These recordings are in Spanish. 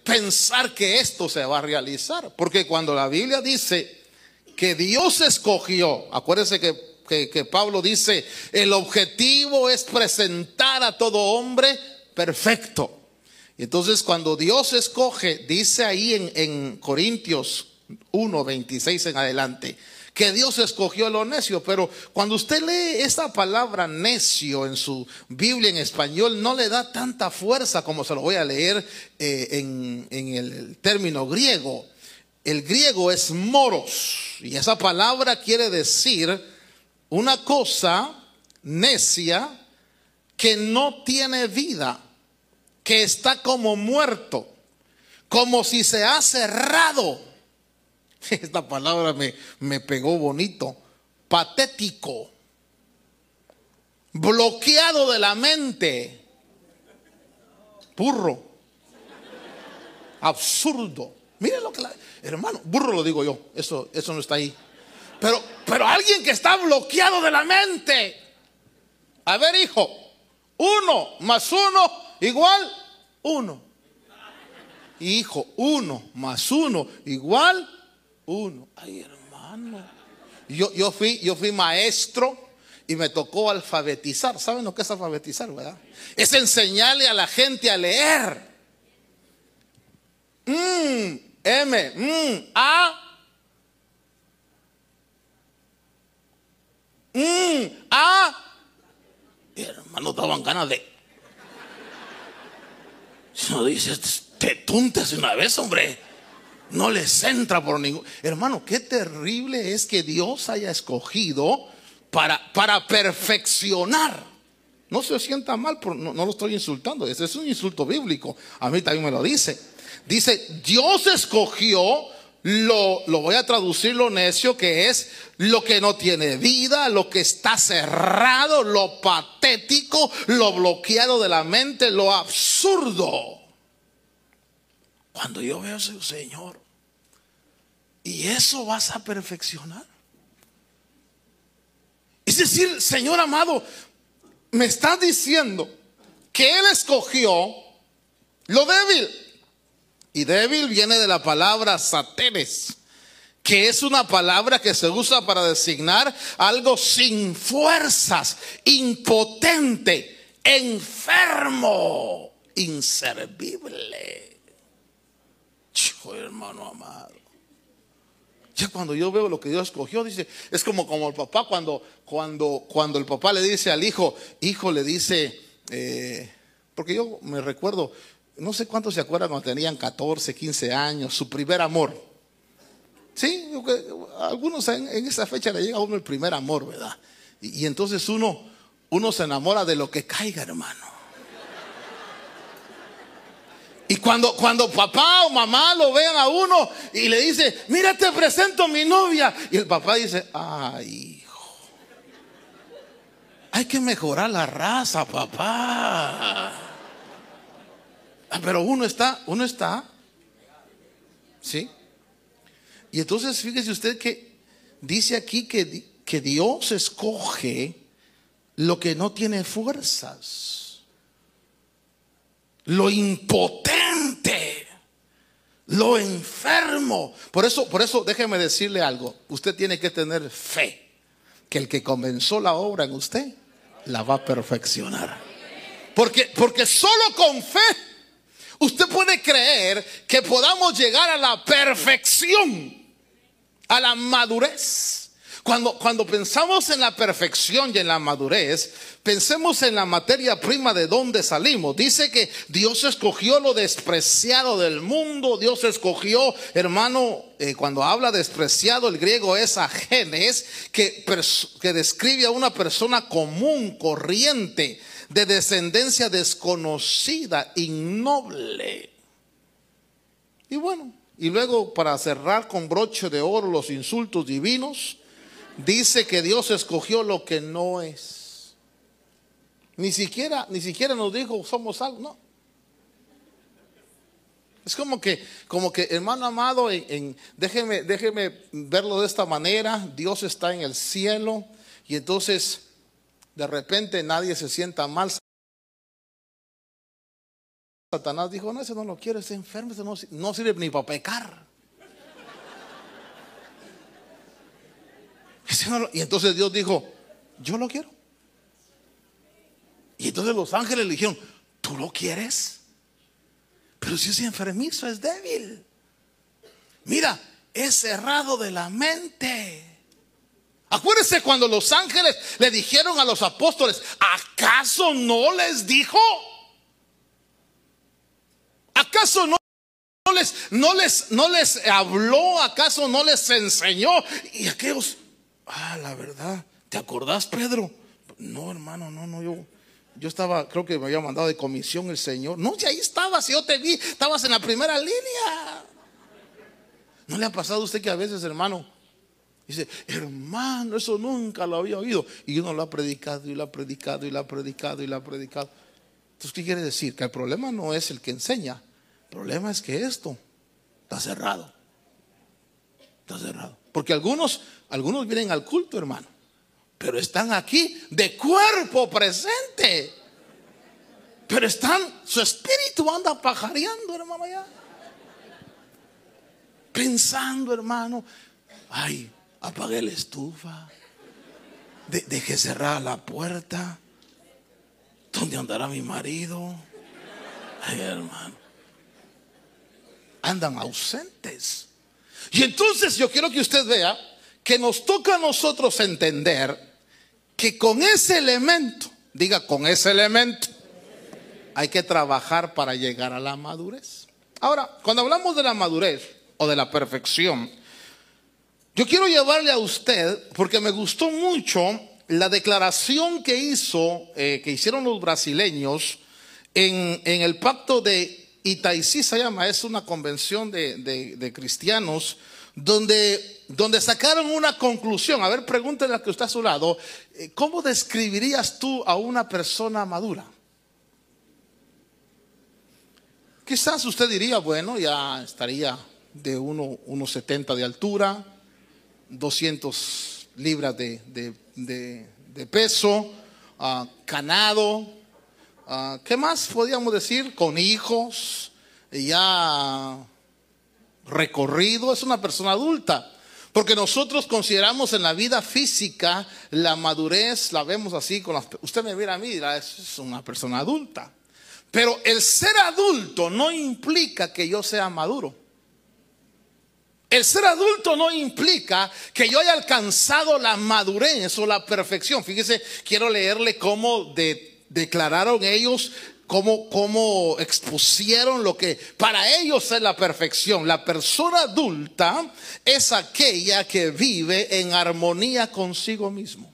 pensar que esto se va a realizar. Porque cuando la Biblia dice que Dios escogió, acuérdense que Pablo dice, el objetivo es presentar a todo hombre perfecto. Entonces cuando Dios escoge, dice ahí en Corintios 1:26 en adelante, que Dios escogió lo necio. Pero cuando usted lee esa palabra necio en su Biblia en español, no le da tanta fuerza como se lo voy a leer en el término griego. El griego es moros, y esa palabra quiere decir una cosa necia que no tiene vida, que está como muerto, como si se ha cerrado. Esta palabra me pegó bonito. Patético, bloqueado de la mente, burro, absurdo. Miren lo que hermano, burro lo digo yo, eso no está ahí. Pero alguien que está bloqueado de la mente. A ver, hijo, 1 más 1 igual 1. Hijo, 1 más 1 igual 1. Ay, hermano. Yo fui maestro y me tocó alfabetizar. ¿Saben lo que es alfabetizar, verdad? Es enseñarle a la gente a leer. A. Hermano, daban ganas de. Si no dices, te tuntes una vez, hombre. No les entra por ningún. Hermano, qué terrible es que Dios haya escogido para perfeccionar. No se sienta mal, no lo estoy insultando. Ese es un insulto bíblico. A mí también me lo dice. Dice, Dios escogió lo voy a traducir lo necio, que es lo que no tiene vida, lo que está cerrado, lo patético, lo bloqueado de la mente, lo absurdo. Cuando yo veo eso, Señor, ¿y eso vas a perfeccionar? Es decir, Señor amado, me estás diciendo que Él escogió lo débil. Y débil viene de la palabra sateres, que es una palabra que se usa para designar algo sin fuerzas, impotente, enfermo, inservible. Hermano amado, ya cuando yo veo lo que Dios escogió, dice, es como el papá cuando el papá le dice al hijo le dice, porque yo me recuerdo, no sé cuántos se acuerdan cuando tenían 14, 15 años, su primer amor. Sí, algunos en esa fecha le llega a uno el primer amor, ¿verdad? Y entonces uno se enamora de lo que caiga, hermano. Y cuando papá o mamá lo vean a uno y le dice, mira, te presento a mi novia, y el papá dice, ay, hijo, hay que mejorar la raza, papá. Pero uno está, ¿sí? Y entonces fíjese usted que dice aquí que Dios escoge lo que no tiene fuerzas, lo impotente, lo enfermo. Por eso déjeme decirle algo. Usted tiene que tener fe que el que comenzó la obra en usted la va a perfeccionar. Porque solo con fe usted puede creer que podamos llegar a la perfección, a la madurez. Cuando pensamos en la perfección y en la madurez, pensemos en la materia prima de donde salimos. Dice que Dios escogió lo despreciado del mundo. Dios escogió, hermano, cuando habla despreciado, el griego es agenes, que describe a una persona común, corriente, de descendencia desconocida, innoble. Y bueno, y luego para cerrar con broche de oro los insultos divinos, dice que Dios escogió lo que no es. Ni siquiera nos dijo somos algo, no. Es como que hermano amado, déjeme verlo de esta manera. Dios está en el cielo y entonces de repente nadie se sienta mal. Satanás dijo, no, ese no lo quiero, ese enfermo, ese no sirve ni para pecar. Y entonces Dios dijo, yo lo quiero. Y entonces los ángeles le dijeron, ¿tú lo quieres? Pero si es enfermizo, es débil. Mira, es cerrado de la mente. Acuérdense cuando los ángeles le dijeron a los apóstoles, ¿acaso no les dijo? ¿Acaso no les habló? ¿Acaso no les enseñó? Y aquellos, la verdad, ¿te acordás, Pedro? No, hermano, no, yo estaba, creo que me había mandado de comisión el Señor. No, si ahí estabas, yo te vi, estabas en la primera línea. ¿No le ha pasado a usted que a veces, hermano, dice, hermano, eso nunca lo había oído? Y uno lo ha predicado y lo ha predicado y lo ha predicado y lo ha predicado. Entonces, ¿qué quiere decir? Que el problema no es el que enseña. El problema es que esto está cerrado. Está cerrado. Porque algunos vienen al culto, hermano, pero están aquí de cuerpo presente. Pero su espíritu anda pajareando, hermano, ya. Pensando, hermano, ay, apagué la estufa, dejé cerrada la puerta. ¿Dónde andará mi marido? Ay, hermano, andan ausentes. Y entonces yo quiero que usted vea que nos toca a nosotros entender que con ese elemento, diga, con ese elemento hay que trabajar para llegar a la madurez. Ahora, cuando hablamos de la madurez o de la perfección, yo quiero llevarle a usted, porque me gustó mucho la declaración que hicieron los brasileños en el pacto de Itaicí, se llama, es una convención de cristianos, donde sacaron una conclusión. A ver, pregúntele al que está a su lado, ¿cómo describirías tú a una persona madura? Quizás usted diría, bueno, ya estaría de 1,70 de altura, 200 libras de peso, canado, ¿qué más podríamos decir? Con hijos, ya recorrido, es una persona adulta. Porque nosotros consideramos en la vida física la madurez, la vemos así, usted me mira a mí y dirá, es una persona adulta. Pero el ser adulto no implica que yo sea maduro. El ser adulto no implica que yo haya alcanzado la madurez o la perfección. Fíjese, quiero leerle cómo declararon ellos, cómo expusieron lo que para ellos es la perfección. La persona adulta es aquella que vive en armonía consigo mismo.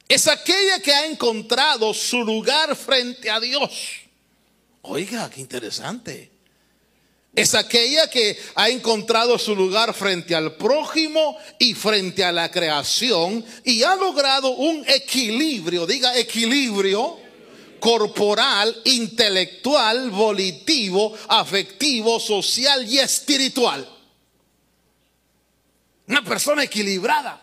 Es aquella que ha encontrado su lugar frente a Dios. Oiga, qué interesante. Es aquella que ha encontrado su lugar frente al prójimo y frente a la creación y ha logrado un equilibrio, diga equilibrio, corporal, intelectual, volitivo, afectivo, social y espiritual. Una persona equilibrada.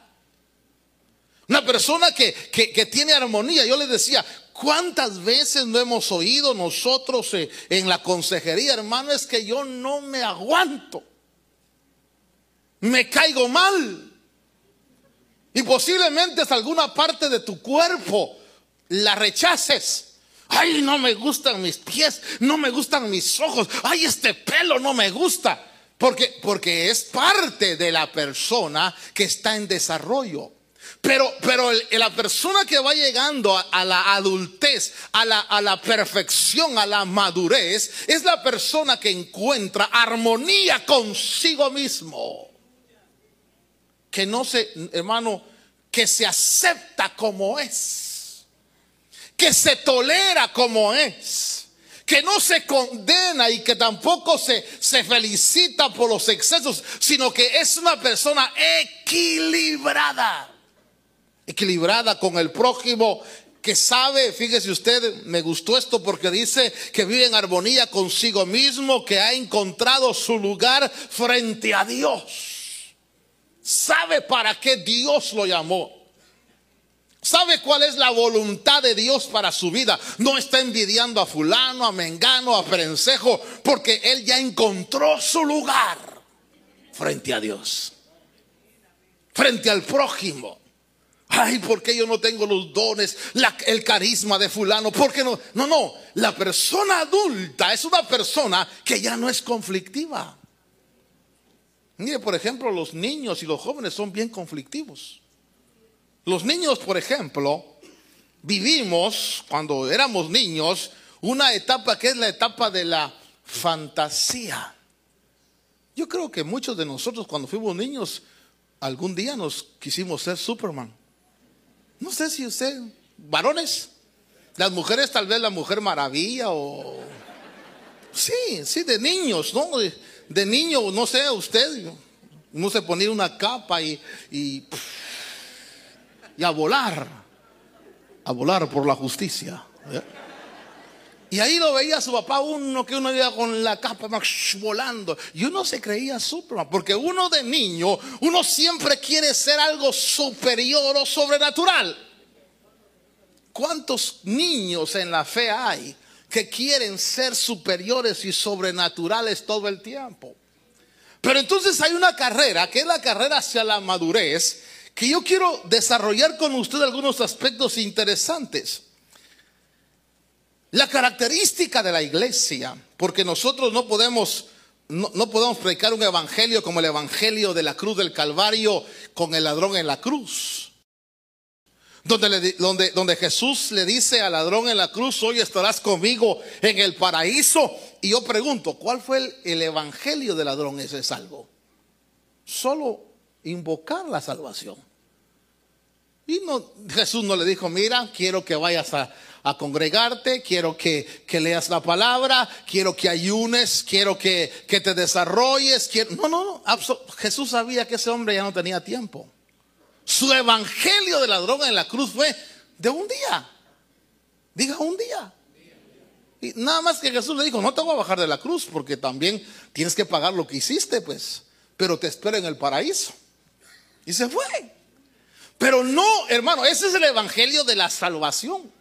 Una persona que tiene armonía. Yo les decía, ¿cuántas veces no hemos oído nosotros en la consejería, hermano? Es que yo no me aguanto, me caigo mal. Y posiblemente es alguna parte de tu cuerpo la rechaces. Ay, no me gustan mis pies, no me gustan mis ojos. Ay, este pelo no me gusta. Porque es parte de la persona que está en desarrollo. Pero la persona que va llegando a la adultez, a la perfección, a la madurez, es la persona que encuentra armonía consigo mismo. Que no hermano, que se acepta como es, que se tolera como es, que no se condena y que tampoco se felicita por los excesos, sino que es una persona equilibrada. Equilibrada con el prójimo, que sabe, fíjese usted, me gustó esto porque dice que vive en armonía consigo mismo, que ha encontrado su lugar frente a Dios. Sabe para qué Dios lo llamó. Sabe cuál es la voluntad de Dios para su vida. No está envidiando a fulano, a mengano, a perencejo, porque él ya encontró su lugar frente a Dios, frente al prójimo. Ay, ¿por qué yo no tengo los dones, el carisma de fulano? ¿Por qué no? No, la persona adulta es una persona que ya no es conflictiva. Mire, por ejemplo, los niños y los jóvenes son bien conflictivos. Los niños, por ejemplo, vivimos, cuando éramos niños, una etapa que es la etapa de la fantasía. Yo creo que muchos de nosotros, cuando fuimos niños, algún día nos quisimos ser Superman. No sé si usted, varones, las mujeres tal vez la Mujer Maravilla o... Sí, de niños, ¿no? De niño, no sé, usted, no se ponía una capa y a volar por la justicia. Y ahí lo veía su papá, uno iba con la capa volando, y uno se creía Superman, porque uno de niño, uno siempre quiere ser algo superior o sobrenatural. ¿Cuántos niños en la fe hay que quieren ser superiores y sobrenaturales todo el tiempo? Pero entonces hay una carrera, que es la carrera hacia la madurez, que yo quiero desarrollar con usted algunos aspectos interesantes. La característica de la iglesia, porque nosotros no podemos predicar un evangelio como el evangelio de la cruz del Calvario con el ladrón en la cruz, donde Jesús le dice al ladrón en la cruz: hoy estarás conmigo en el paraíso. Y yo pregunto, ¿cuál fue el evangelio del ladrón ese salvo? Solo invocar la salvación. Y Jesús no le dijo: mira, quiero que vayas a congregarte, quiero que leas la palabra, quiero que ayunes, quiero que te desarrolles. No. Jesús sabía que ese hombre ya no tenía tiempo. Su evangelio del ladrón en la cruz fue de un día. Diga, un día. Y nada más que Jesús le dijo: no te voy a bajar de la cruz, porque también tienes que pagar lo que hiciste, pues, pero te espero en el paraíso. Y se fue. Pero no, hermano, ese es el evangelio de la salvación.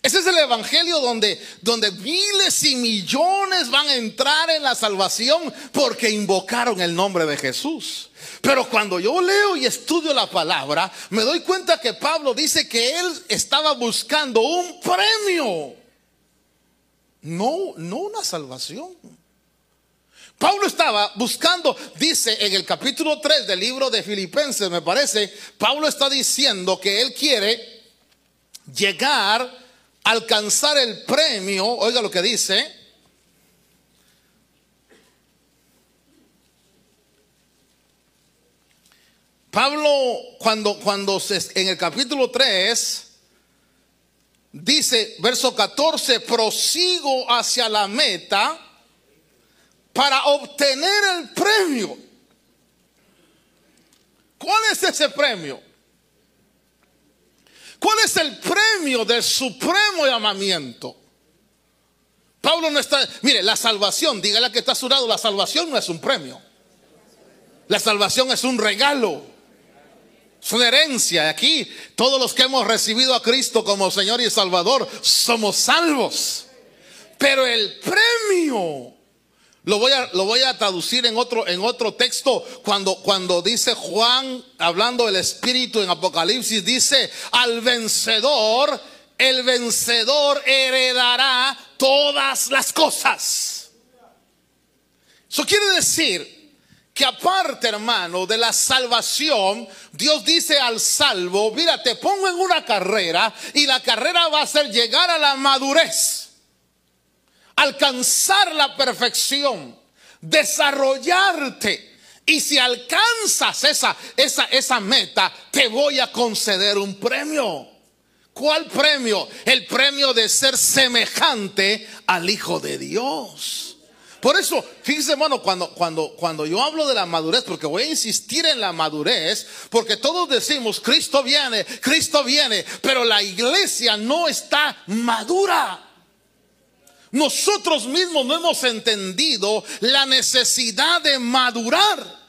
Ese es el evangelio donde miles y millones van a entrar en la salvación porque invocaron el nombre de Jesús. Pero cuando yo leo y estudio la palabra, me doy cuenta que Pablo dice que él estaba buscando un premio, no una salvación. Pablo estaba buscando, dice en el capítulo 3 del libro de Filipenses, me parece, Pablo está diciendo que él quiere llegar a alcanzar el premio. Oiga lo que dice: Pablo, en el capítulo 3 dice, verso 14: prosigo hacia la meta para obtener el premio. ¿Cuál es ese premio? ¿Cuál es el premio del supremo llamamiento? Pablo no está... Mire, la salvación, dígale a que está a su lado, la salvación no es un premio. La salvación es un regalo, es una herencia. Aquí todos los que hemos recibido a Cristo como Señor y Salvador somos salvos. Pero el premio lo voy a traducir en otro texto, cuando dice Juan, hablando del Espíritu en Apocalipsis, dice: al vencedor, el vencedor heredará todas las cosas. Eso quiere decir que aparte, hermano, de la salvación, Dios dice al salvo: mira, te pongo en una carrera, y la carrera va a ser llegar a la madurez, alcanzar la perfección, desarrollarte. Y si alcanzas esa meta, te voy a conceder un premio. ¿Cuál premio? El premio de ser semejante al Hijo de Dios. Por eso, fíjese, hermano, cuando yo hablo de la madurez, porque voy a insistir en la madurez, porque todos decimos: Cristo viene, pero la iglesia no está madura. Nosotros mismos no hemos entendido la necesidad de madurar.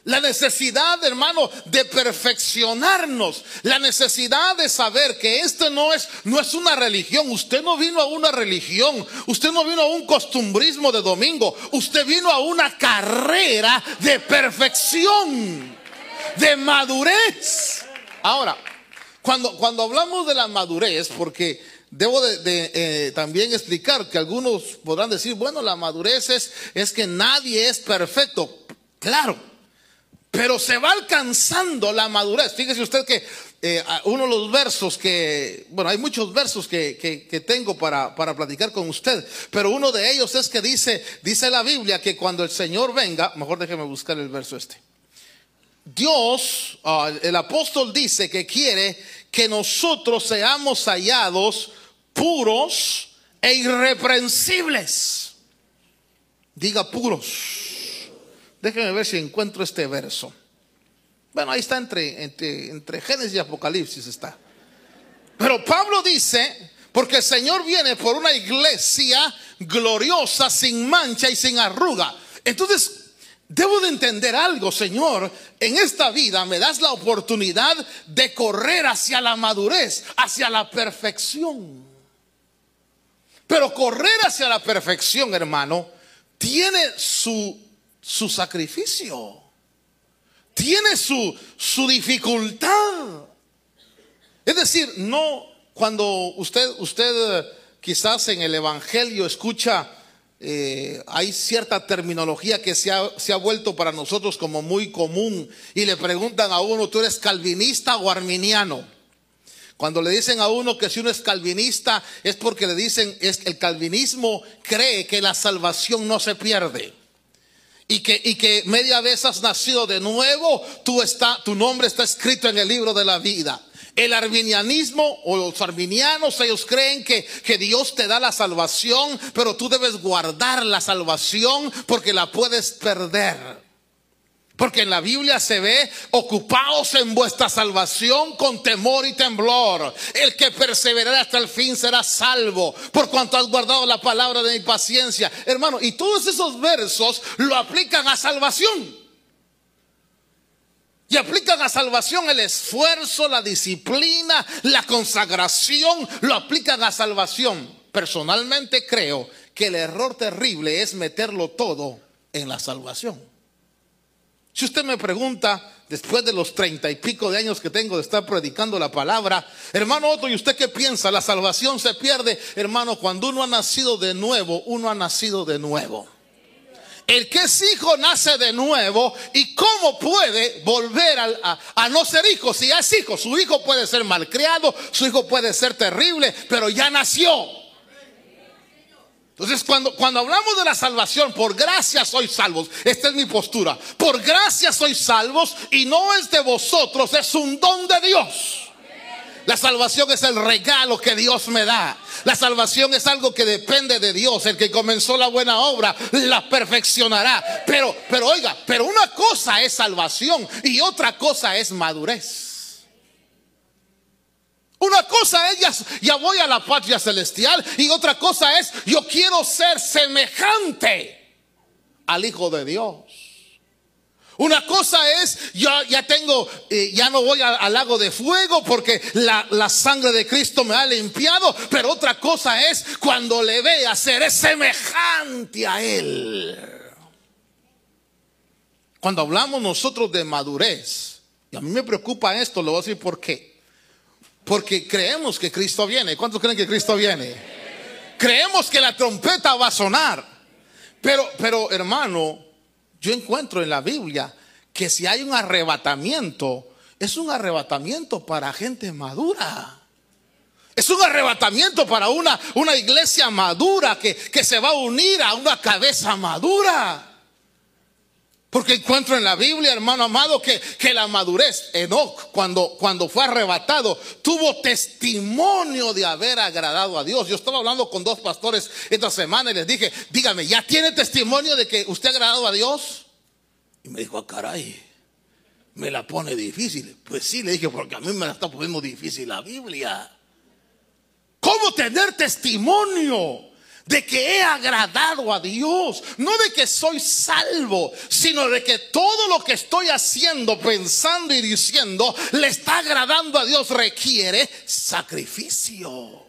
La necesidad, hermano, de perfeccionarnos. La necesidad de saber que esto no es una religión. Usted no vino a una religión. Usted no vino a un costumbrismo de domingo. Usted vino a una carrera de perfección, de madurez. Ahora, cuando hablamos de la madurez, porque debo también explicar que algunos podrán decir, bueno, la madurez es que nadie es perfecto. Claro. Pero se va alcanzando la madurez. Fíjese usted que uno de los versos bueno, hay muchos versos que tengo para platicar con usted, pero uno de ellos es que dice la Biblia que cuando el Señor venga, mejor déjeme buscar el verso Dios, el apóstol dice que quiere que nosotros seamos hallados puros e irreprensibles. Diga puros. Déjenme ver si encuentro este verso. Bueno, ahí está entre Génesis y Apocalipsis está. Pero Pablo dice, porque el Señor viene por una iglesia gloriosa, sin mancha y sin arruga. Entonces, debo de entender algo, Señor. En esta vida me das la oportunidad de correr hacia la madurez, hacia la perfección. Pero correr hacia la perfección, hermano, tiene su sacrificio, tiene su dificultad. Es decir, no cuando usted quizás en el evangelio escucha, hay cierta terminología que se ha vuelto para nosotros como muy común, y le preguntan a uno, ¿tú eres calvinista o arminiano? Cuando le dicen a uno que si uno es calvinista, es porque le dicen, el calvinismo cree que la salvación no se pierde. Y que media vez has nacido de nuevo, tu nombre está escrito en el libro de la vida. El arminianismo o los arminianos, ellos creen que Dios te da la salvación, pero tú debes guardar la salvación porque la puedes perder. Porque en la Biblia se ve, ocupaos en vuestra salvación con temor y temblor. El que perseverará hasta el fin será salvo, por cuanto has guardado la palabra de mi paciencia. Hermano, y todos esos versos lo aplican a salvación. Y aplican a salvación el esfuerzo, la disciplina, la consagración, lo aplican a salvación. Personalmente creo que el error terrible es meterlo todo en la salvación. Si usted me pregunta, después de los 30 y pico de años que tengo de estar predicando la palabra, hermano Otto, ¿y usted qué piensa? ¿La salvación se pierde? Hermano, cuando uno ha nacido de nuevo, uno ha nacido de nuevo. El que es hijo nace de nuevo. ¿Y cómo puede volver a no ser hijo? Si ya es hijo, su hijo puede ser malcriado, su hijo puede ser terrible, pero ya nació. Entonces cuando hablamos de la salvación, por gracia sois salvos. Esta es mi postura. Por gracia sois salvos, y no es de vosotros, es un don de Dios. La salvación es el regalo que Dios me da. La salvación es algo que depende de Dios. El que comenzó la buena obra la perfeccionará. Pero oiga, pero una cosa es salvación y otra cosa es madurez. Una cosa es ya voy a la patria celestial, y otra cosa es yo quiero ser semejante al Hijo de Dios. Una cosa es ya no voy al lago de fuego porque la sangre de Cristo me ha limpiado, pero otra cosa es cuando le vea seré semejante a Él. Cuando hablamos nosotros de madurez, y a mí me preocupa esto, le voy a decir por qué. Porque creemos que Cristo viene. ¿Cuántos creen que Cristo viene? Creemos que la trompeta va a sonar. Pero hermano, yo encuentro en la Biblia que si hay un arrebatamiento, es un arrebatamiento para gente madura. Es un arrebatamiento para una iglesia madura que se va a unir a una cabeza madura. Porque encuentro en la Biblia, hermano amado, que la madurez, Enoc, cuando fue arrebatado, tuvo testimonio de haber agradado a Dios. Yo estaba hablando con dos pastores esta semana y les dije, dígame, ¿ya tiene testimonio de que usted ha agradado a Dios? Y me dijo, caray, me la pone difícil. Pues sí, le dije, porque a mí me la está poniendo difícil la Biblia. ¿Cómo tener testimonio de que he agradado a Dios, no de que soy salvo, sino de que todo lo que estoy haciendo, pensando y diciendo le está agradando a Dios, requiere sacrificio.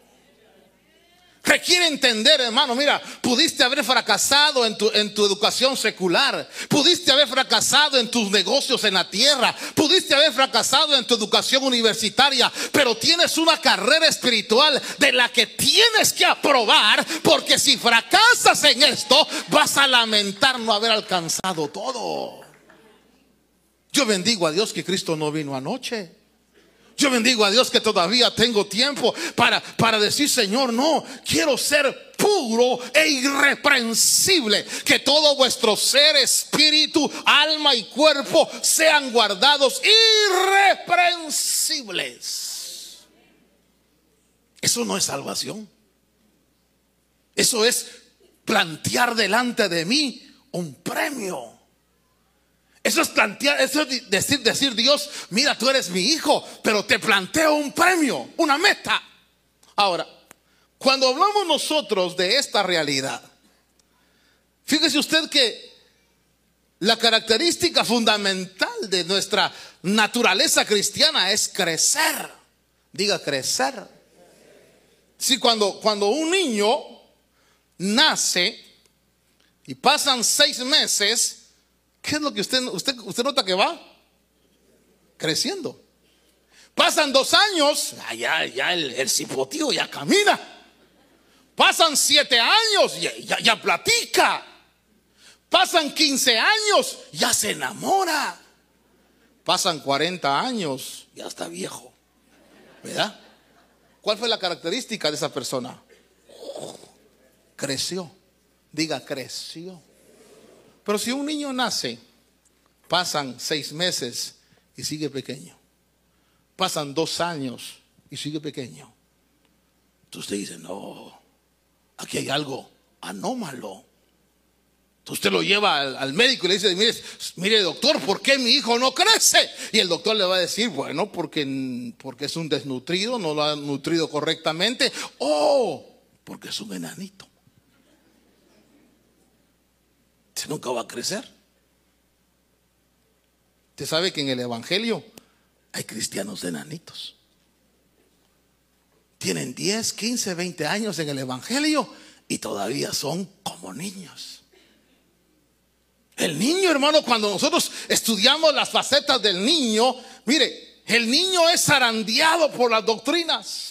Requiere entender, hermano, mira, pudiste haber fracasado en tu educación secular, pudiste haber fracasado en tus negocios en la tierra, pudiste haber fracasado en tu educación universitaria, pero tienes una carrera espiritual de la que tienes que aprobar, porque si fracasas en esto, vas a lamentar no haber alcanzado todo. Yo bendigo a Dios que Cristo no vino anoche. Yo bendigo a Dios que todavía tengo tiempo para decir, Señor, no, quiero ser puro e irreprensible. Que todo vuestro ser, espíritu, alma y cuerpo sean guardados irreprensibles. Eso no es salvación. Eso es plantear delante de mí un premio. Eso es plantear, eso es decir Dios, mira, tú eres mi hijo, pero te planteo un premio, una meta. Ahora, cuando hablamos nosotros de esta realidad, fíjese usted que la característica fundamental de nuestra naturaleza cristiana es crecer. Diga, crecer. Sí, cuando un niño nace y pasan 6 meses, ¿qué es lo que usted nota que va? Creciendo. Pasan 2 años, ya el cipotío ya camina. Pasan 7 años, ya platica. Pasan 15 años, ya se enamora. Pasan 40 años, ya está viejo. ¿Verdad? ¿Cuál fue la característica de esa persona? Creció. Diga, creció. Pero si un niño nace, pasan 6 meses y sigue pequeño. Pasan 2 años y sigue pequeño. Entonces usted dice, no, aquí hay algo anómalo. Entonces usted lo lleva al médico y le dice, mire doctor, ¿por qué mi hijo no crece? Y el doctor le va a decir, bueno, porque es un desnutrido, no lo ha nutrido correctamente, o porque es un enanito. Nunca va a crecer. Usted sabe que en el evangelio hay cristianos enanitos. Tienen 10, 15, 20 años en el evangelio y todavía son como niños. El niño, hermano, cuando nosotros estudiamos las facetas del niño, mire, el niño es zarandeado por las doctrinas.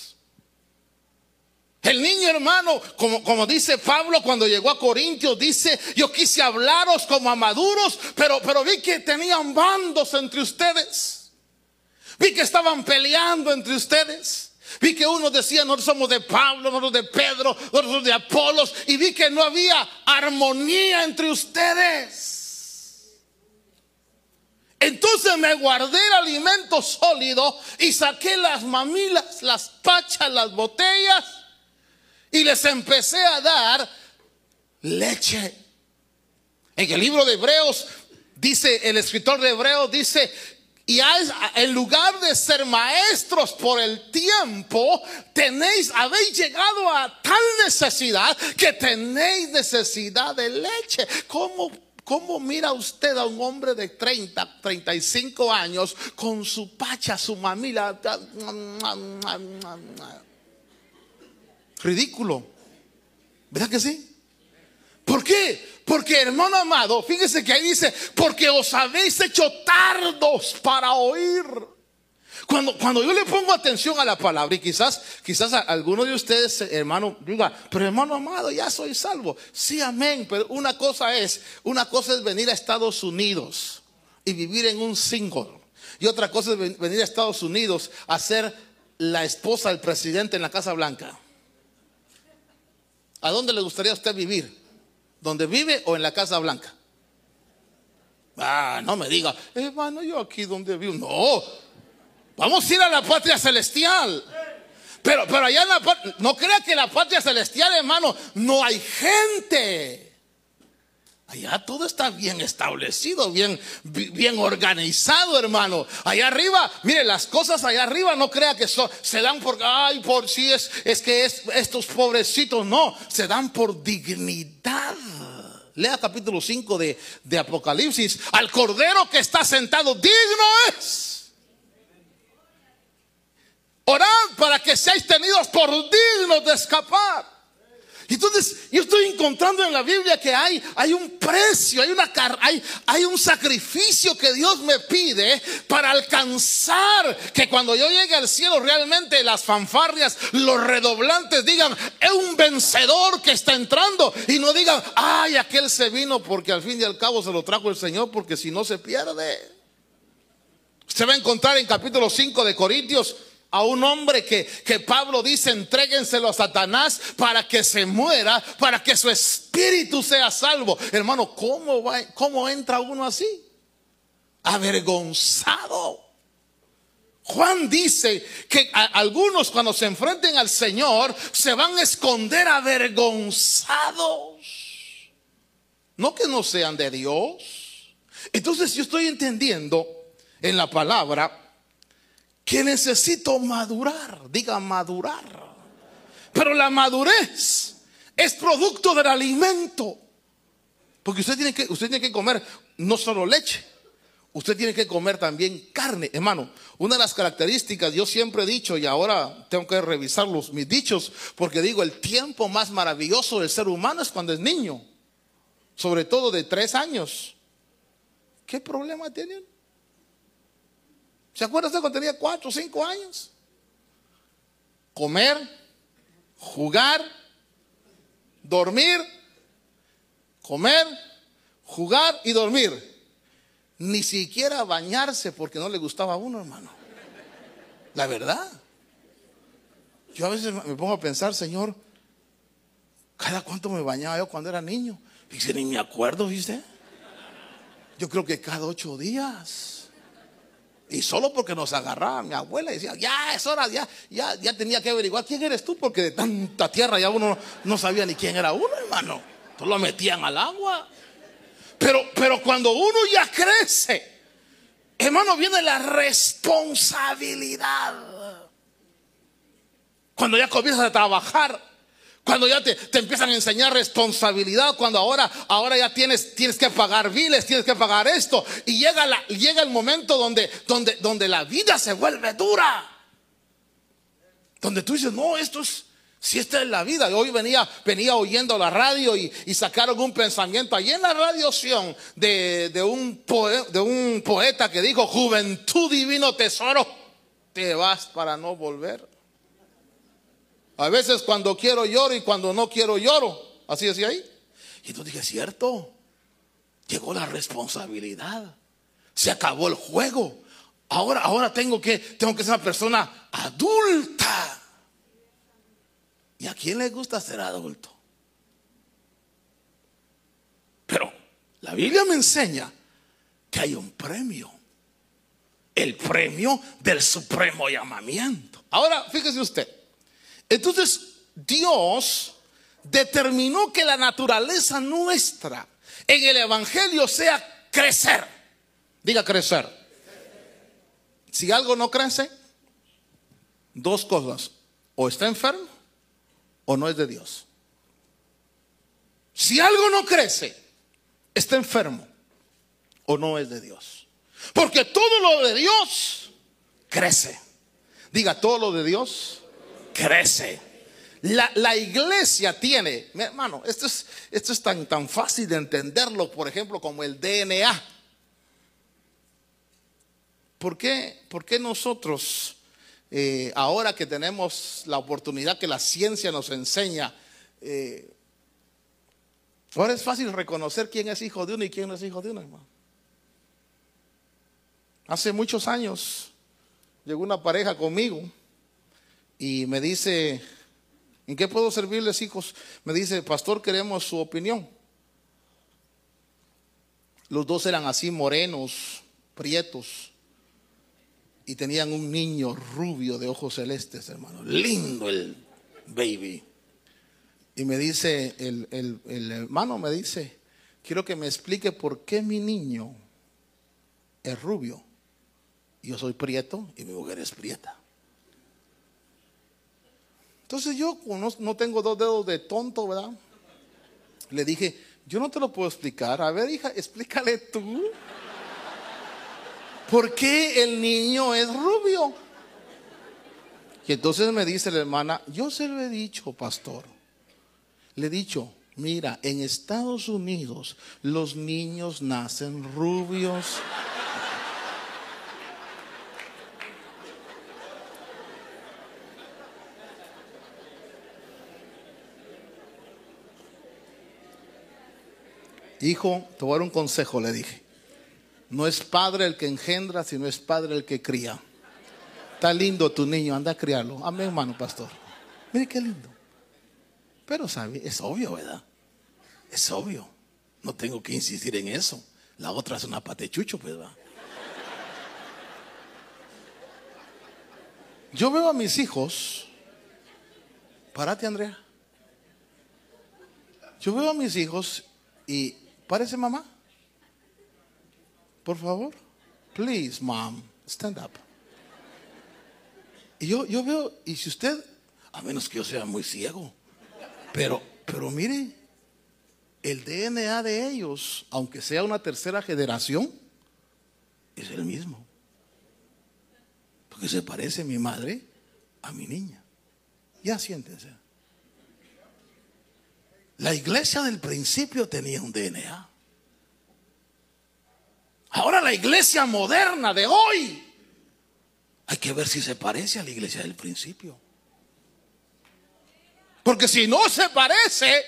El niño, hermano, como dice Pablo cuando llegó a Corintios, dice, yo quise hablaros como a maduros, pero vi que tenían bandos entre ustedes. Vi que estaban peleando entre ustedes. Vi que unos decían, nosotros somos de Pablo, nosotros de Pedro, nosotros de Apolos. Y vi que no había armonía entre ustedes. Entonces me guardé el alimento sólido y saqué las mamilas, las pachas, las botellas. Y les empecé a dar leche. En el libro de Hebreos dice, el escritor de Hebreos dice, y en lugar de ser maestros por el tiempo, habéis llegado a tal necesidad que tenéis necesidad de leche. ¿Cómo mira usted a un hombre de 30, 35 años con su pacha, su mamila? Ridículo, ¿verdad que sí? ¿Por qué? Porque, hermano amado, fíjese que ahí dice, porque os habéis hecho tardos para oír. Cuando yo le pongo atención a la palabra, y quizás a algunos de ustedes, hermano, diga, pero hermano amado, ya soy salvo. Sí, amén, pero una cosa es venir a Estados Unidos y vivir en un single. Y otra cosa es venir a Estados Unidos a ser la esposa del presidente en la Casa Blanca. ¿A dónde le gustaría a usted vivir? ¿Dónde vive o en la Casa Blanca? No me diga, hermano, yo aquí donde vivo. No, vamos a ir a la patria celestial. Pero allá en la no crea que la patria celestial, hermano, no hay gente. Allá todo está bien establecido, bien organizado, hermano. Allá arriba, mire, las cosas allá arriba no crea que se dan por, ay, por si es que estos pobrecitos, no, se dan por dignidad. Lea capítulo 5 de Apocalipsis. Al Cordero que está sentado, digno es. Orad para que seáis tenidos por dignos de escapar. Entonces yo estoy encontrando en la Biblia que hay un precio, hay un sacrificio que Dios me pide para alcanzar que cuando yo llegue al cielo realmente las fanfarrias, los redoblantes digan: es un vencedor que está entrando, y no digan: ay, aquel se vino porque al fin y al cabo se lo trajo el Señor, porque si no se pierde. Usted va a encontrar en capítulo 5 de Corintios a un hombre que Pablo dice: entréguenselo a Satanás para que se muera, para que su espíritu sea salvo. Hermano, ¿cómo entra uno así? Avergonzado. Juan dice que algunos, cuando se enfrenten al Señor, se van a esconder avergonzados. No que no sean de Dios. Entonces yo estoy entendiendo en la palabra que necesito madurar. Diga madurar. Pero la madurez es producto del alimento. Porque usted tiene que comer no solo leche, usted tiene que comer también carne. Hermano, una de las características, yo siempre he dicho, y ahora tengo que revisar mis dichos, porque digo, el tiempo más maravilloso del ser humano es cuando es niño, sobre todo de 3 años. ¿Qué problema tienen? ¿Se acuerda usted cuando tenía 4 o 5 años? Comer, jugar, dormir, comer, jugar y dormir. Ni siquiera bañarse porque no le gustaba a uno, hermano. La verdad. Yo a veces me pongo a pensar: Señor, ¿cada cuánto me bañaba yo cuando era niño? Dice, ni me acuerdo, ¿viste? Yo creo que cada 8 días. Y solo porque nos agarraba mi abuela y decía: ya es hora, ya tenía que averiguar quién eres tú, porque de tanta tierra ya uno no sabía ni quién era uno, hermano. Entonces lo metían al agua. Pero cuando uno ya crece, hermano, viene la responsabilidad. Cuando ya comienzas a trabajar, cuando ya te empiezan a enseñar responsabilidad, cuando ahora ya tienes que pagar biles, tienes que pagar esto, y llega el momento donde la vida se vuelve dura, donde tú dices: no, si esta es la vida. Hoy venía oyendo la radio y sacaron un pensamiento allí en la radiación de un poeta que dijo: juventud, divino tesoro, te vas para no volver. A veces cuando quiero lloro y cuando no quiero lloro. Así decía ahí. Y entonces dije: cierto, llegó la responsabilidad. Se acabó el juego. Ahora tengo que ser una persona adulta. ¿Y a quién le gusta ser adulto? Pero la Biblia me enseña que hay un premio. El premio del supremo llamamiento. Ahora, fíjese usted. Entonces Dios determinó que la naturaleza nuestra en el evangelio sea crecer. Diga crecer. Si algo no crece, 2 cosas: o está enfermo o no es de Dios. Si algo no crece, está enfermo o no es de Dios. Porque todo lo de Dios crece. Diga, todo lo de Dios crece. La iglesia tiene, hermano, esto es tan fácil de entenderlo, por ejemplo, como el DNA. ¿Por qué nosotros, ahora que tenemos la oportunidad que la ciencia nos enseña, ahora es fácil reconocer quién es hijo de uno y quién no es hijo de uno, hermano? Hace muchos años llegó una pareja conmigo y me dice: ¿en qué puedo servirles, hijos? Me dice: pastor, queremos su opinión. Los 2 eran así morenos, prietos, y tenían un niño rubio de ojos celestes, hermano. Lindo el baby. Y me dice el hermano, me dice: quiero que me explique por qué mi niño es rubio. Yo soy prieto y mi mujer es prieta. Entonces yo, como no tengo dos dedos de tonto, ¿verdad? Le dije, yo no te lo puedo explicar. A ver, hija, explícale tú. ¿Por qué el niño es rubio? Y entonces me dice la hermana, yo se lo he dicho, pastor. Le he dicho, mira, en Estados Unidos los niños nacen rubios. Hijo, te voy a dar un consejo, le dije. No es padre el que engendra, sino es padre el que cría. Está lindo tu niño, anda a criarlo. Amén, hermano pastor. Mire qué lindo. Pero sabe, es obvio, ¿verdad? Es obvio. No tengo que insistir en eso. La otra es una patechucho, ¿verdad? Yo veo a mis hijos. Párate, Andrea. Yo veo a mis hijos y parece mamá. Por favor. Please, mom, stand up. Y yo veo, y si usted, a menos que yo sea muy ciego, pero mire, el DNA de ellos, aunque sea una tercera generación, es el mismo. Porque se parece mi madre a mi niña. Ya siéntense. La iglesia del principio tenía un DNA. Ahora la iglesia moderna de hoy, hay que ver si se parece a la iglesia del principio. Porque si no se parece,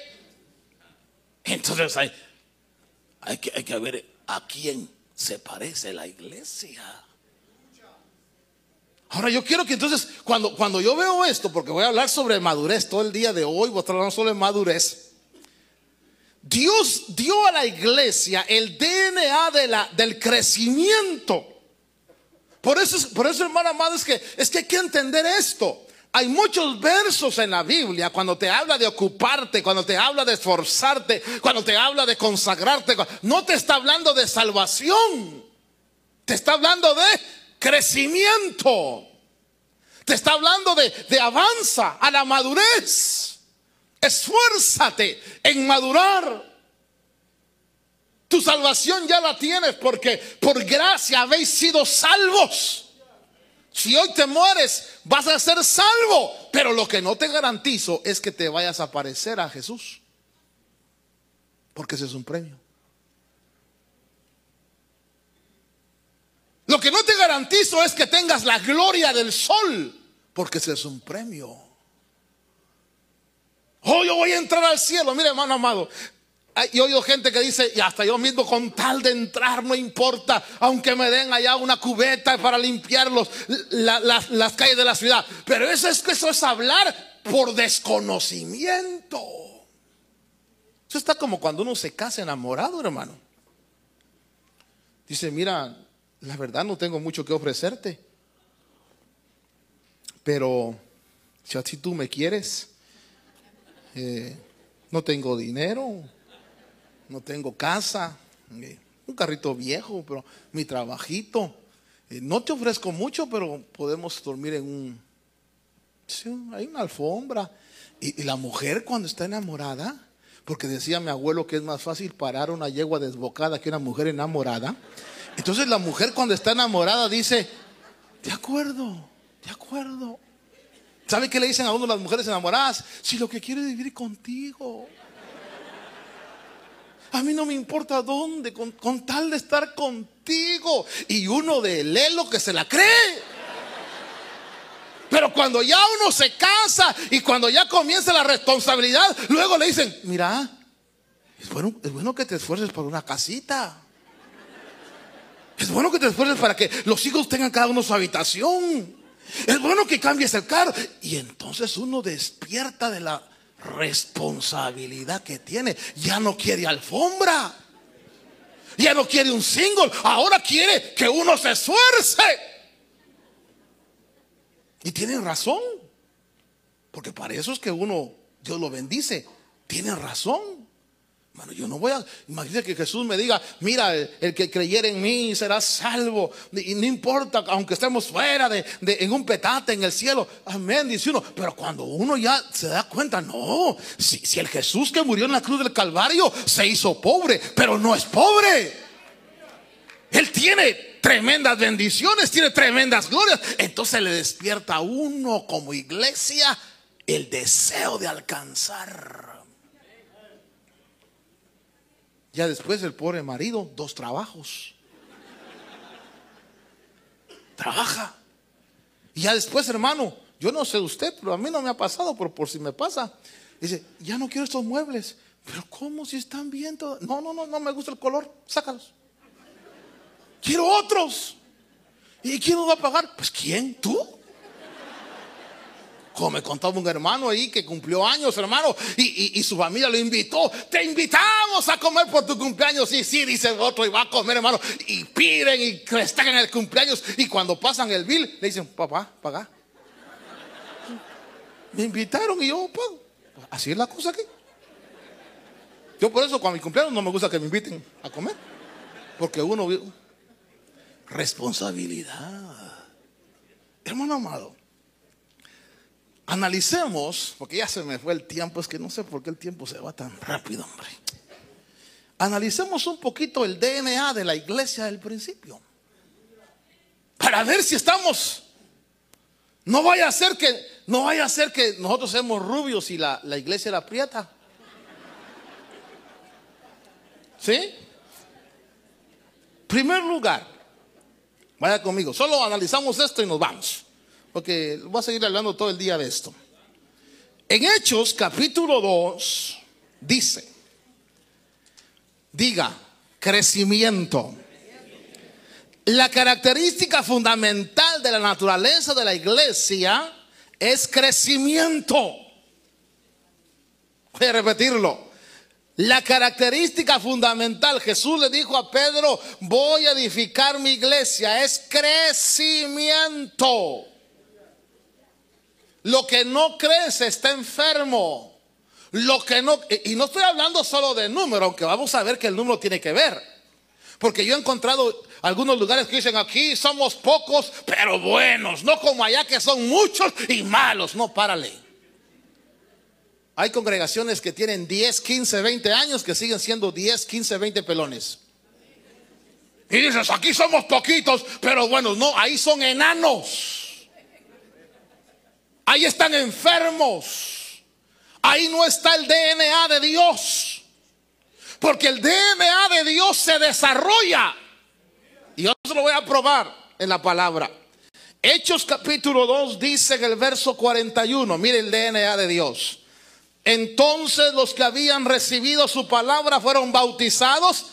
entonces hay que ver a quién se parece la iglesia. Ahora yo quiero que entonces, cuando yo veo esto, porque voy a hablar sobre madurez todo el día de hoy, voy a estar hablando sobre madurez. Dios dio a la iglesia el DNA del crecimiento. Por eso, hermana amada, es que hay que entender esto. Hay muchos versos en la Biblia cuando te habla de ocuparte, cuando te habla de esforzarte, cuando te habla de consagrarte. No te está hablando de salvación, te está hablando de crecimiento. Te está hablando de avanza a la madurez. Esfuérzate en madurar. Tu salvación ya la tienes porque por gracia habéis sido salvos. Si hoy te mueres, vas a ser salvo. Pero lo que no te garantizo es que te vayas a parecer a Jesús, porque ese es un premio. Lo que no te garantizo es que tengas la gloria del sol, porque ese es un premio. Oh, yo voy a entrar al cielo. Mire, hermano amado, yo he oído gente que dice, y hasta yo mismo, con tal de entrar no importa, aunque me den allá una cubeta para limpiar las calles de la ciudad. Pero eso es hablar por desconocimiento. Eso está como cuando uno se casa enamorado, hermano. Dice, mira, la verdad no tengo mucho que ofrecerte, pero si así tú me quieres, no tengo dinero, no tengo casa, un carrito viejo, pero mi trabajito, no te ofrezco mucho, pero podemos dormir hay una alfombra. Y la mujer, cuando está enamorada, porque decía mi abuelo que es más fácil parar una yegua desbocada que una mujer enamorada. Entonces la mujer, cuando está enamorada, dice, de acuerdo. ¿Sabe qué le dicen a uno las mujeres enamoradas? Si lo que quiero es vivir contigo. A mí no me importa dónde, con tal de estar contigo. Y uno de lelo que se la cree. Pero cuando ya uno se casa y cuando ya comienza la responsabilidad, luego le dicen, mira, es bueno que te esfuerces por una casita. Es bueno que te esfuerces para que los hijos tengan cada uno su habitación. Es bueno que cambies el carro. Y entonces uno despierta de la responsabilidad que tiene. Ya no quiere alfombra, ya no quiere un single. Ahora quiere que uno se esfuerce. Y tienen razón, porque para eso es que Dios lo bendice. Tienen razón. Bueno, yo no voy a imaginar que Jesús me diga, mira, el que creyere en mí será salvo. Y no importa, aunque estemos fuera en un petate en el cielo. Amén, dice uno. Pero cuando uno ya se da cuenta, no, si el Jesús que murió en la cruz del Calvario se hizo pobre, pero no es pobre. Él tiene tremendas bendiciones, tiene tremendas glorias. Entonces le despierta a uno como iglesia el deseo de alcanzar. Ya después el pobre marido, 2 trabajos. Trabaja. Y ya después, hermano, yo no sé usted, pero a mí no me ha pasado, pero por si me pasa. Dice, ya no quiero estos muebles. Pero ¿cómo si están bien todos? No me gusta el color, sácalos. Quiero otros. ¿Y quién nos va a pagar? Pues ¿quién? ¿Tú? Como me contaba un hermano ahí que cumplió años, hermano, y su familia lo invitó. Te invitamos a comer por tu cumpleaños. Sí, dice el otro, y va a comer, hermano. Y piden y festejan el cumpleaños. Y cuando pasan el bill, le dicen, papá, paga. Me invitaron y yo pago. Así es la cosa aquí. Yo por eso cuando mi cumpleaños no me gusta que me inviten a comer. Porque uno responsabilidad. Hermano amado, analicemos, porque ya se me fue el tiempo, es que no sé por qué el tiempo se va tan rápido, hombre. Analicemos un poquito el DNA de la iglesia del principio, para ver si estamos. No vaya a ser que nosotros seamos rubios y la iglesia era prieta. ¿Sí? Primer lugar, vaya conmigo, solo analizamos esto y nos vamos, porque voy a seguir hablando todo el día de esto. En Hechos capítulo 2 diga, crecimiento. La característica fundamental de la naturaleza de la iglesia es crecimiento. Voy a repetirlo. La característica fundamental, Jesús le dijo a Pedro, voy a edificar mi iglesia, es crecimiento. Lo que no crece está enfermo. Lo que no, y no estoy hablando solo de número, aunque vamos a ver que el número tiene que ver. Porque yo he encontrado algunos lugares que dicen, aquí somos pocos, pero buenos. No como allá que son muchos y malos. No, párale. Hay congregaciones que tienen 10, 15, 20 años que siguen siendo 10, 15, 20 pelones. Y dices, aquí somos poquitos, pero buenos. No, ahí son enanos. Ahí están enfermos. Ahí no está el DNA de Dios. Porque el DNA de Dios se desarrolla. Y yo se lo voy a probar en la palabra. Hechos capítulo 2 dice en el verso 41. Mire el DNA de Dios. Entonces los que habían recibido su palabra fueron bautizados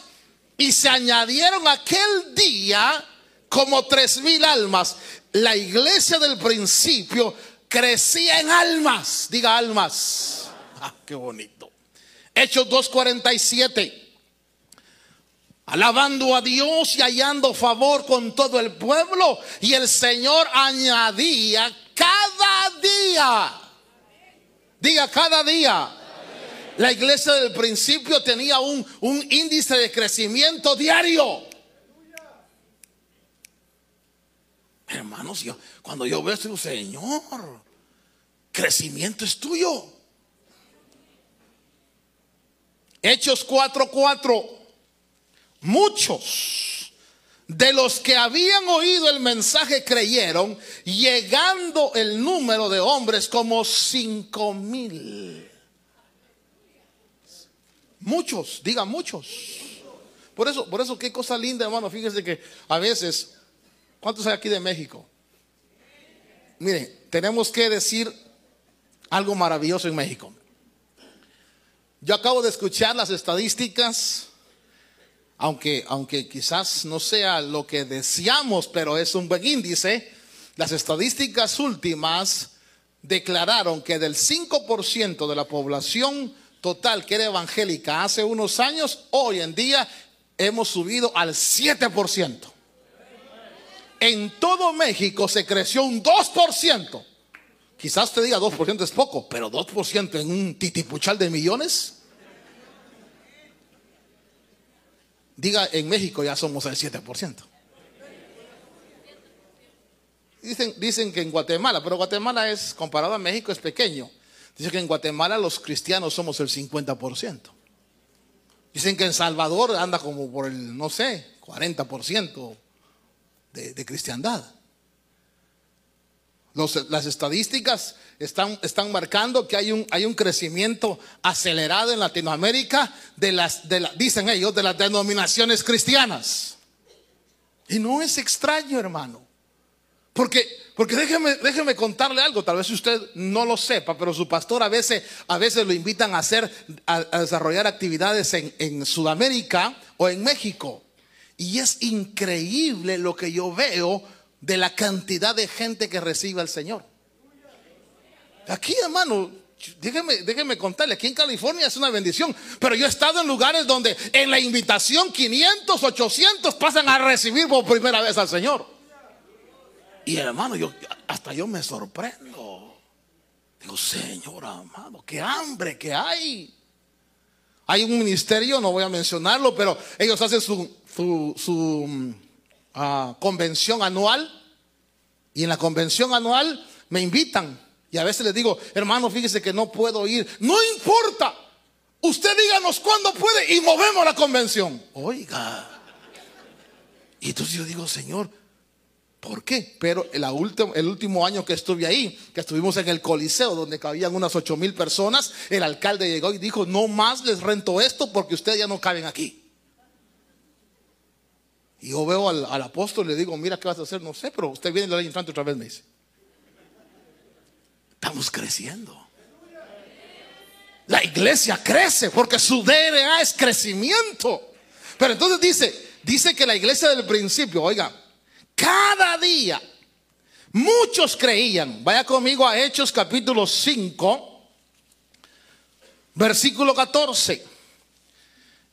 y se añadieron aquel día como 3,000 almas. La iglesia del principio crecía en almas. Diga almas. Ah, qué bonito. Hechos 2:47. Alabando a Dios y hallando favor con todo el pueblo, y el Señor añadía cada día. Diga cada día. La iglesia del principio tenía un índice de crecimiento diario. Hermanos, cuando yo veo esto digo, Señor, crecimiento es tuyo. Hechos 4:4. Muchos de los que habían oído el mensaje creyeron, llegando el número de hombres como 5,000. Muchos, diga muchos. Por eso qué cosa linda, hermano. Fíjese que a veces, ¿cuántos hay aquí de México? Mire, tenemos que decir algo maravilloso en México. Yo acabo de escuchar las estadísticas. Aunque quizás no sea lo que deseamos, pero es un buen índice. Las estadísticas últimas declararon que del 5% de la población total que era evangélica hace unos años, hoy en día hemos subido al 7%. En todo México se creció un 2%. Quizás te diga 2% es poco, pero 2% en un titipuchal de millones. Diga, en México ya somos el 7%. Dicen que en Guatemala, pero Guatemala es, comparado a México, es pequeño. Dicen que en Guatemala los cristianos somos el 50%. Dicen que en Salvador anda como por el, no sé, 40% de cristiandad. Las estadísticas están marcando que hay un crecimiento acelerado en Latinoamérica dicen ellos, de las denominaciones cristianas. Y no es extraño, hermano. Porque déjeme contarle algo. Tal vez usted no lo sepa, pero su pastor a veces lo invitan a desarrollar actividades en Sudamérica o en México. Y es increíble lo que yo veo de la cantidad de gente que recibe al Señor. Aquí, hermano, déjeme contarle, aquí en California es una bendición. Pero yo he estado en lugares donde en la invitación 500, 800 pasan a recibir por primera vez al Señor. Y hermano, yo me sorprendo. Digo, Señor amado, qué hambre que hay. Hay un ministerio, no voy a mencionarlo, pero ellos hacen su convención anual. Y en la convención anual me invitan. Y a veces les digo, hermano, fíjese que no puedo ir. No importa. Usted díganos cuándo puede y movemos la convención. Oiga. Y entonces yo digo, Señor, ¿por qué? Pero el último año que estuve ahí, que estuvimos en el Coliseo, donde cabían unas 8,000 personas, el alcalde llegó y dijo, no más les rento esto porque ustedes ya no caben aquí. Y yo veo al apóstol y le digo, mira, ¿qué vas a hacer? No sé, pero usted viene el año entrante otra vez, me dice. Estamos creciendo. La iglesia crece porque su DNA es crecimiento. Pero entonces dice que la iglesia del principio, oiga, cada día muchos creían. Vaya conmigo a Hechos capítulo 5, versículo 14.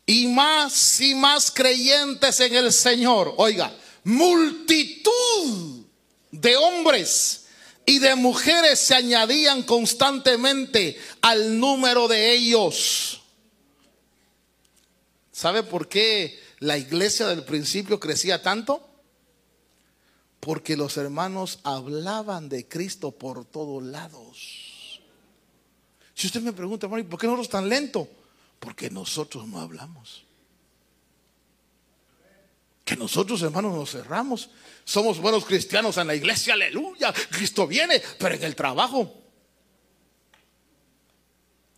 Y más creyentes en el Señor. Oiga, multitud de hombres y de mujeres se añadían constantemente al número de ellos. ¿Sabe por qué la iglesia del principio crecía tanto? Porque los hermanos hablaban de Cristo por todos lados. Si usted me pregunta, hermano, ¿por qué nosotros tan lento? Porque nosotros no hablamos. Que nosotros, hermanos, nos cerramos. Somos buenos cristianos en la iglesia, aleluya, Cristo viene, pero en el trabajo,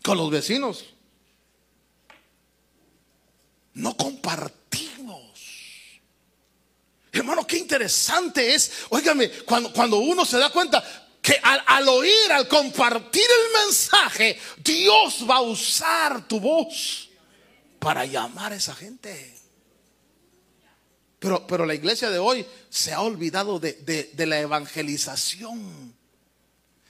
con los vecinos, no compartimos. Hermano, qué interesante es, óigame, cuando uno se da cuenta que al oír, al compartir el mensaje, Dios va a usar tu voz para llamar a esa gente. Pero la iglesia de hoy se ha olvidado de la evangelización.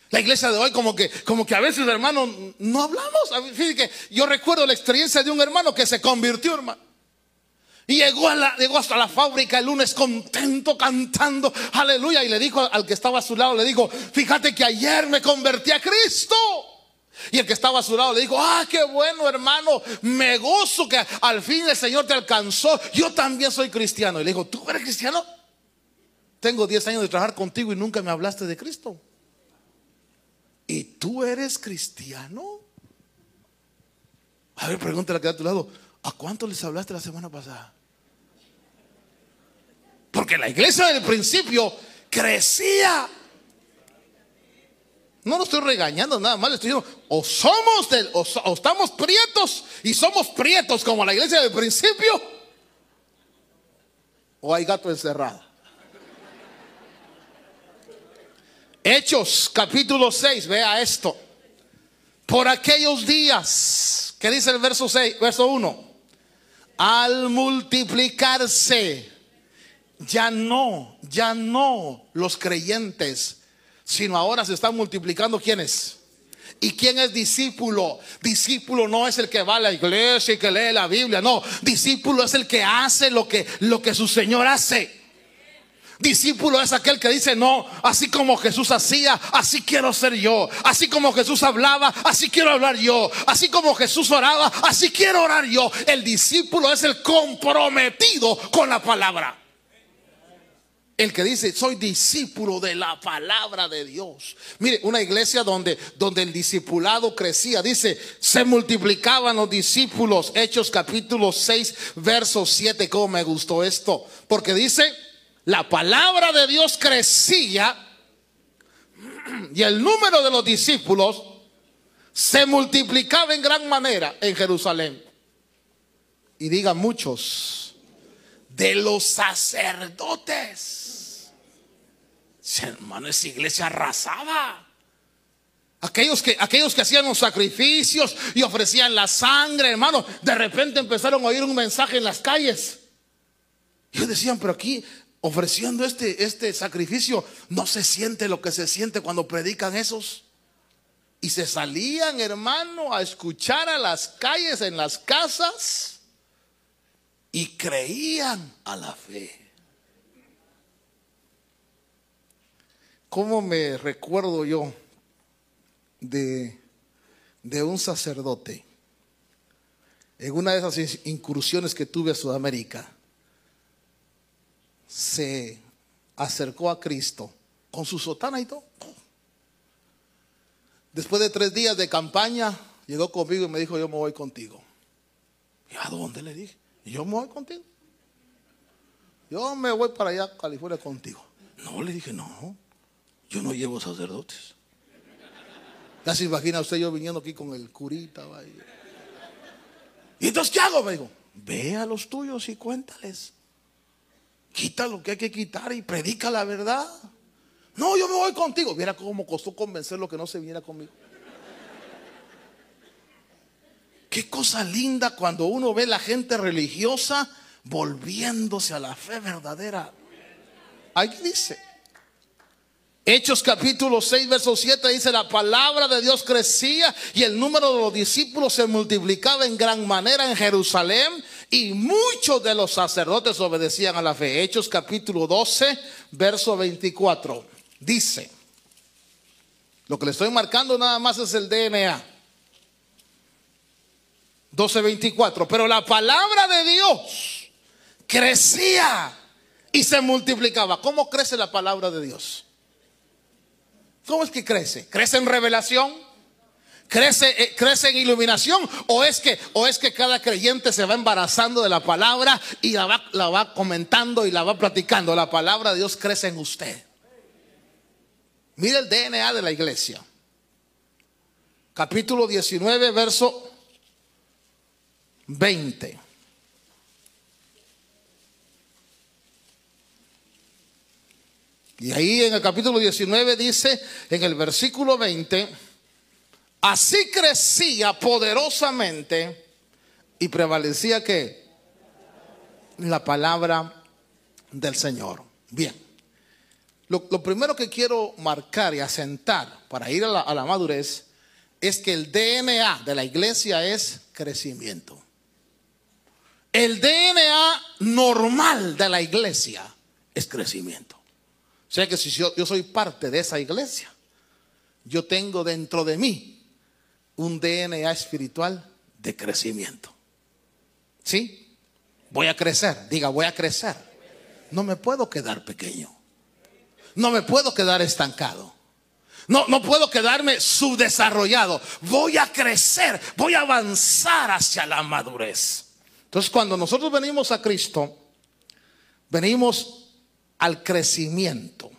La iglesia de hoy como que a veces, hermano, no hablamos. Fíjate que yo recuerdo la experiencia de un hermano que se convirtió, hermano. Y llegó hasta la fábrica el lunes contento, cantando, aleluya. Y le dijo al que estaba a su lado, le dijo, fíjate que ayer me convertí a Cristo. Y el que estaba a su lado le dijo, qué bueno, hermano, me gozo que al fin el Señor te alcanzó. Yo también soy cristiano. Y le dijo, ¿tú eres cristiano? Tengo 10 años de trabajar contigo y nunca me hablaste de Cristo. ¿Y tú eres cristiano? A ver, pregúntale que está a tu lado, ¿a cuánto les hablaste la semana pasada? Porque la iglesia del principio crecía. No lo estoy regañando nada más, le estoy diciendo, o estamos prietos y somos prietos como la iglesia del principio, o hay gato encerrado. Hechos capítulo 6, vea esto. Por aquellos días, ¿qué dice el verso 6, verso 1? Al multiplicarse, ya no los creyentes, sino ahora se están multiplicando. ¿Quiénes? ¿Y quién es discípulo? Discípulo no es el que va a la iglesia y que lee la Biblia. No, discípulo es el que hace lo que su Señor hace. Discípulo es aquel que dice: no, así como Jesús hacía, así quiero ser yo. Así como Jesús hablaba, así quiero hablar yo. Así como Jesús oraba, así quiero orar yo. El discípulo es el comprometido con la palabra. El que dice: soy discípulo de la palabra de Dios. Mire, una iglesia donde el discipulado crecía. Dice: se multiplicaban los discípulos. Hechos capítulo 6 verso 7. ¿Cómo me gustó esto? Porque dice: la palabra de Dios crecía y el número de los discípulos se multiplicaba en gran manera en Jerusalén. Y digan muchos de los sacerdotes. Hermano, esa iglesia arrasaba. Aquellos que hacían los sacrificios y ofrecían la sangre, hermano, de repente empezaron a oír un mensaje en las calles. Y ellos decían: pero aquí, ofreciendo este sacrificio, no se siente lo que se siente cuando predican esos. Y se salían, hermano, a escuchar a las calles, en las casas, y creían a la fe. ¿Cómo me recuerdo yo de un sacerdote en una de esas incursiones que tuve a Sudamérica? Se acercó a Cristo con su sotana y todo. Después de 3 días de campaña, llegó conmigo y me dijo: yo me voy contigo. ¿Y a dónde? Le dije: yo me voy contigo. Yo me voy para allá a California contigo. No, le dije: no, yo no llevo sacerdotes. Ya se imagina usted yo viniendo aquí con el curita. Vaya. ¿Y entonces qué hago? Me dijo: ve a los tuyos y cuéntales. Quita lo que hay que quitar y predica la verdad. No, yo me voy contigo. Viera cómo costó convencerlo que no se viniera conmigo. Qué cosa linda cuando uno ve la gente religiosa volviéndose a la fe verdadera. Ahí dice, Hechos capítulo 6 verso 7, dice: la palabra de Dios crecía y el número de los discípulos se multiplicaba en gran manera en Jerusalén, y muchos de los sacerdotes obedecían a la fe. Hechos capítulo 12 verso 24 dice, lo que le estoy marcando nada más es el DNA. 12:24. Pero la palabra de Dios crecía y se multiplicaba. ¿Cómo crece la palabra de Dios? ¿Cómo es que crece? ¿Crece en revelación? ¿Crece en iluminación? ¿O es que cada creyente se va embarazando de la palabra y la va comentando y la va platicando? La palabra de Dios crece en usted. Mire el DNA de la iglesia. Capítulo 19 verso 20. Y ahí en el capítulo 19 dice, en el versículo 20: así crecía poderosamente y prevalecía ¿qué? La palabra del Señor. Bien, lo primero que quiero marcar y asentar para ir a la madurez es que el DNA de la iglesia es crecimiento. El DNA normal de la iglesia es crecimiento. O sea que si yo soy parte de esa iglesia, yo tengo dentro de mí un DNA espiritual de crecimiento. ¿Sí? Voy a crecer. Diga, voy a crecer. No me puedo quedar pequeño. No me puedo quedar estancado. No puedo quedarme subdesarrollado. Voy a crecer. Voy a avanzar hacia la madurez. Entonces, cuando nosotros venimos a Cristo, venimos al crecimiento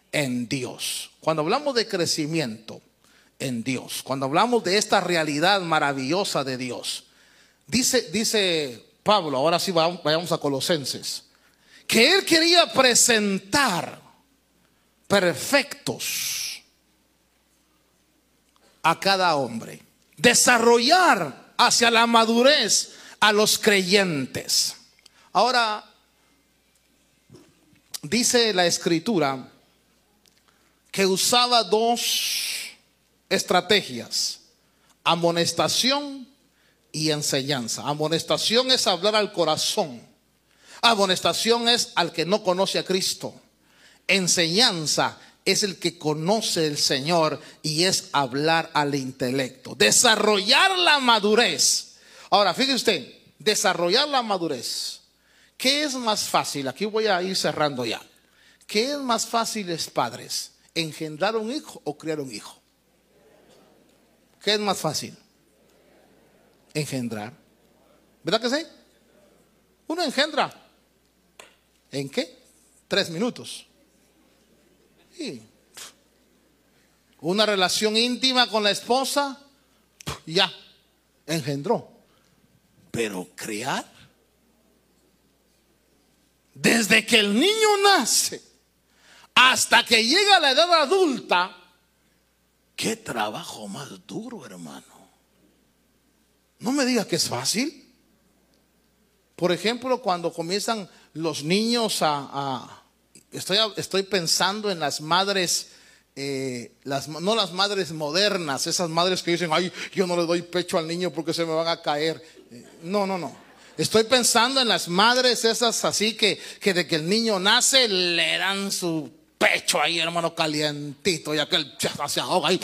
en Dios. Cuando hablamos de crecimiento en Dios, cuando hablamos de esta realidad maravillosa de Dios, dice Pablo, ahora sí vayamos a Colosenses, que él quería presentar perfectos a cada hombre, desarrollar hacia la madurez a los creyentes. Ahora, dice la escritura que usaba 2 estrategias: amonestación y enseñanza. Amonestación es hablar al corazón. Amonestación es al que no conoce a Cristo. Enseñanza es el que conoce el Señor y es hablar al intelecto. Desarrollar la madurez. Ahora, fíjese usted, desarrollar la madurez. ¿Qué es más fácil? Aquí voy a ir cerrando ya. ¿Qué es más fácil, padres? ¿Engendrar un hijo o criar un hijo? ¿Qué es más fácil? Engendrar. ¿Verdad que sí? Uno engendra. ¿En qué? 3 minutos. Sí. Una relación íntima con la esposa, ya, engendró. Pero criar, desde que el niño nace hasta que llega a la edad adulta, qué trabajo más duro, hermano. No me digas que es fácil. Por ejemplo, cuando comienzan los niños estoy pensando en las madres, no las madres modernas, esas madres que dicen, ay, yo no le doy pecho al niño porque se me van a caer. No. Estoy pensando en las madres esas así que de que el niño nace le dan su pecho ahí, hermano, calientito, y aquel se ahoga ahí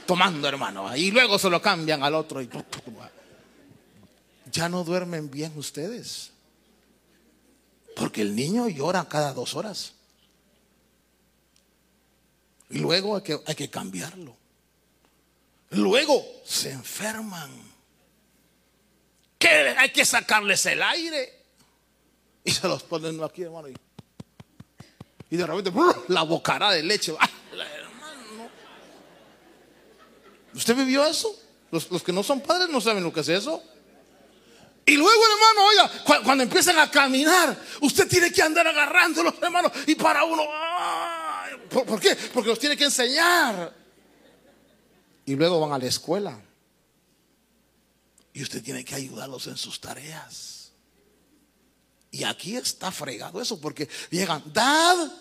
tomando, hermano, y luego se lo cambian al otro y ya no duermen bien ustedes, porque el niño llora cada 2 horas y luego hay que cambiarlo. Luego se enferman, que hay que sacarles el aire y se los ponen aquí, hermano, y de repente la bocará de leche. Hermano, ¿usted vivió eso? Los que no son padres no saben lo que es eso. Y luego, hermano, oiga, cuando empiezan a caminar, usted tiene que andar agarrándolos, hermano, y para uno, ¡ay! ¿Por qué? Porque los tiene que enseñar. Y luego van a la escuela y usted tiene que ayudarlos en sus tareas. Y aquí está fregado eso, porque llegan, Dad,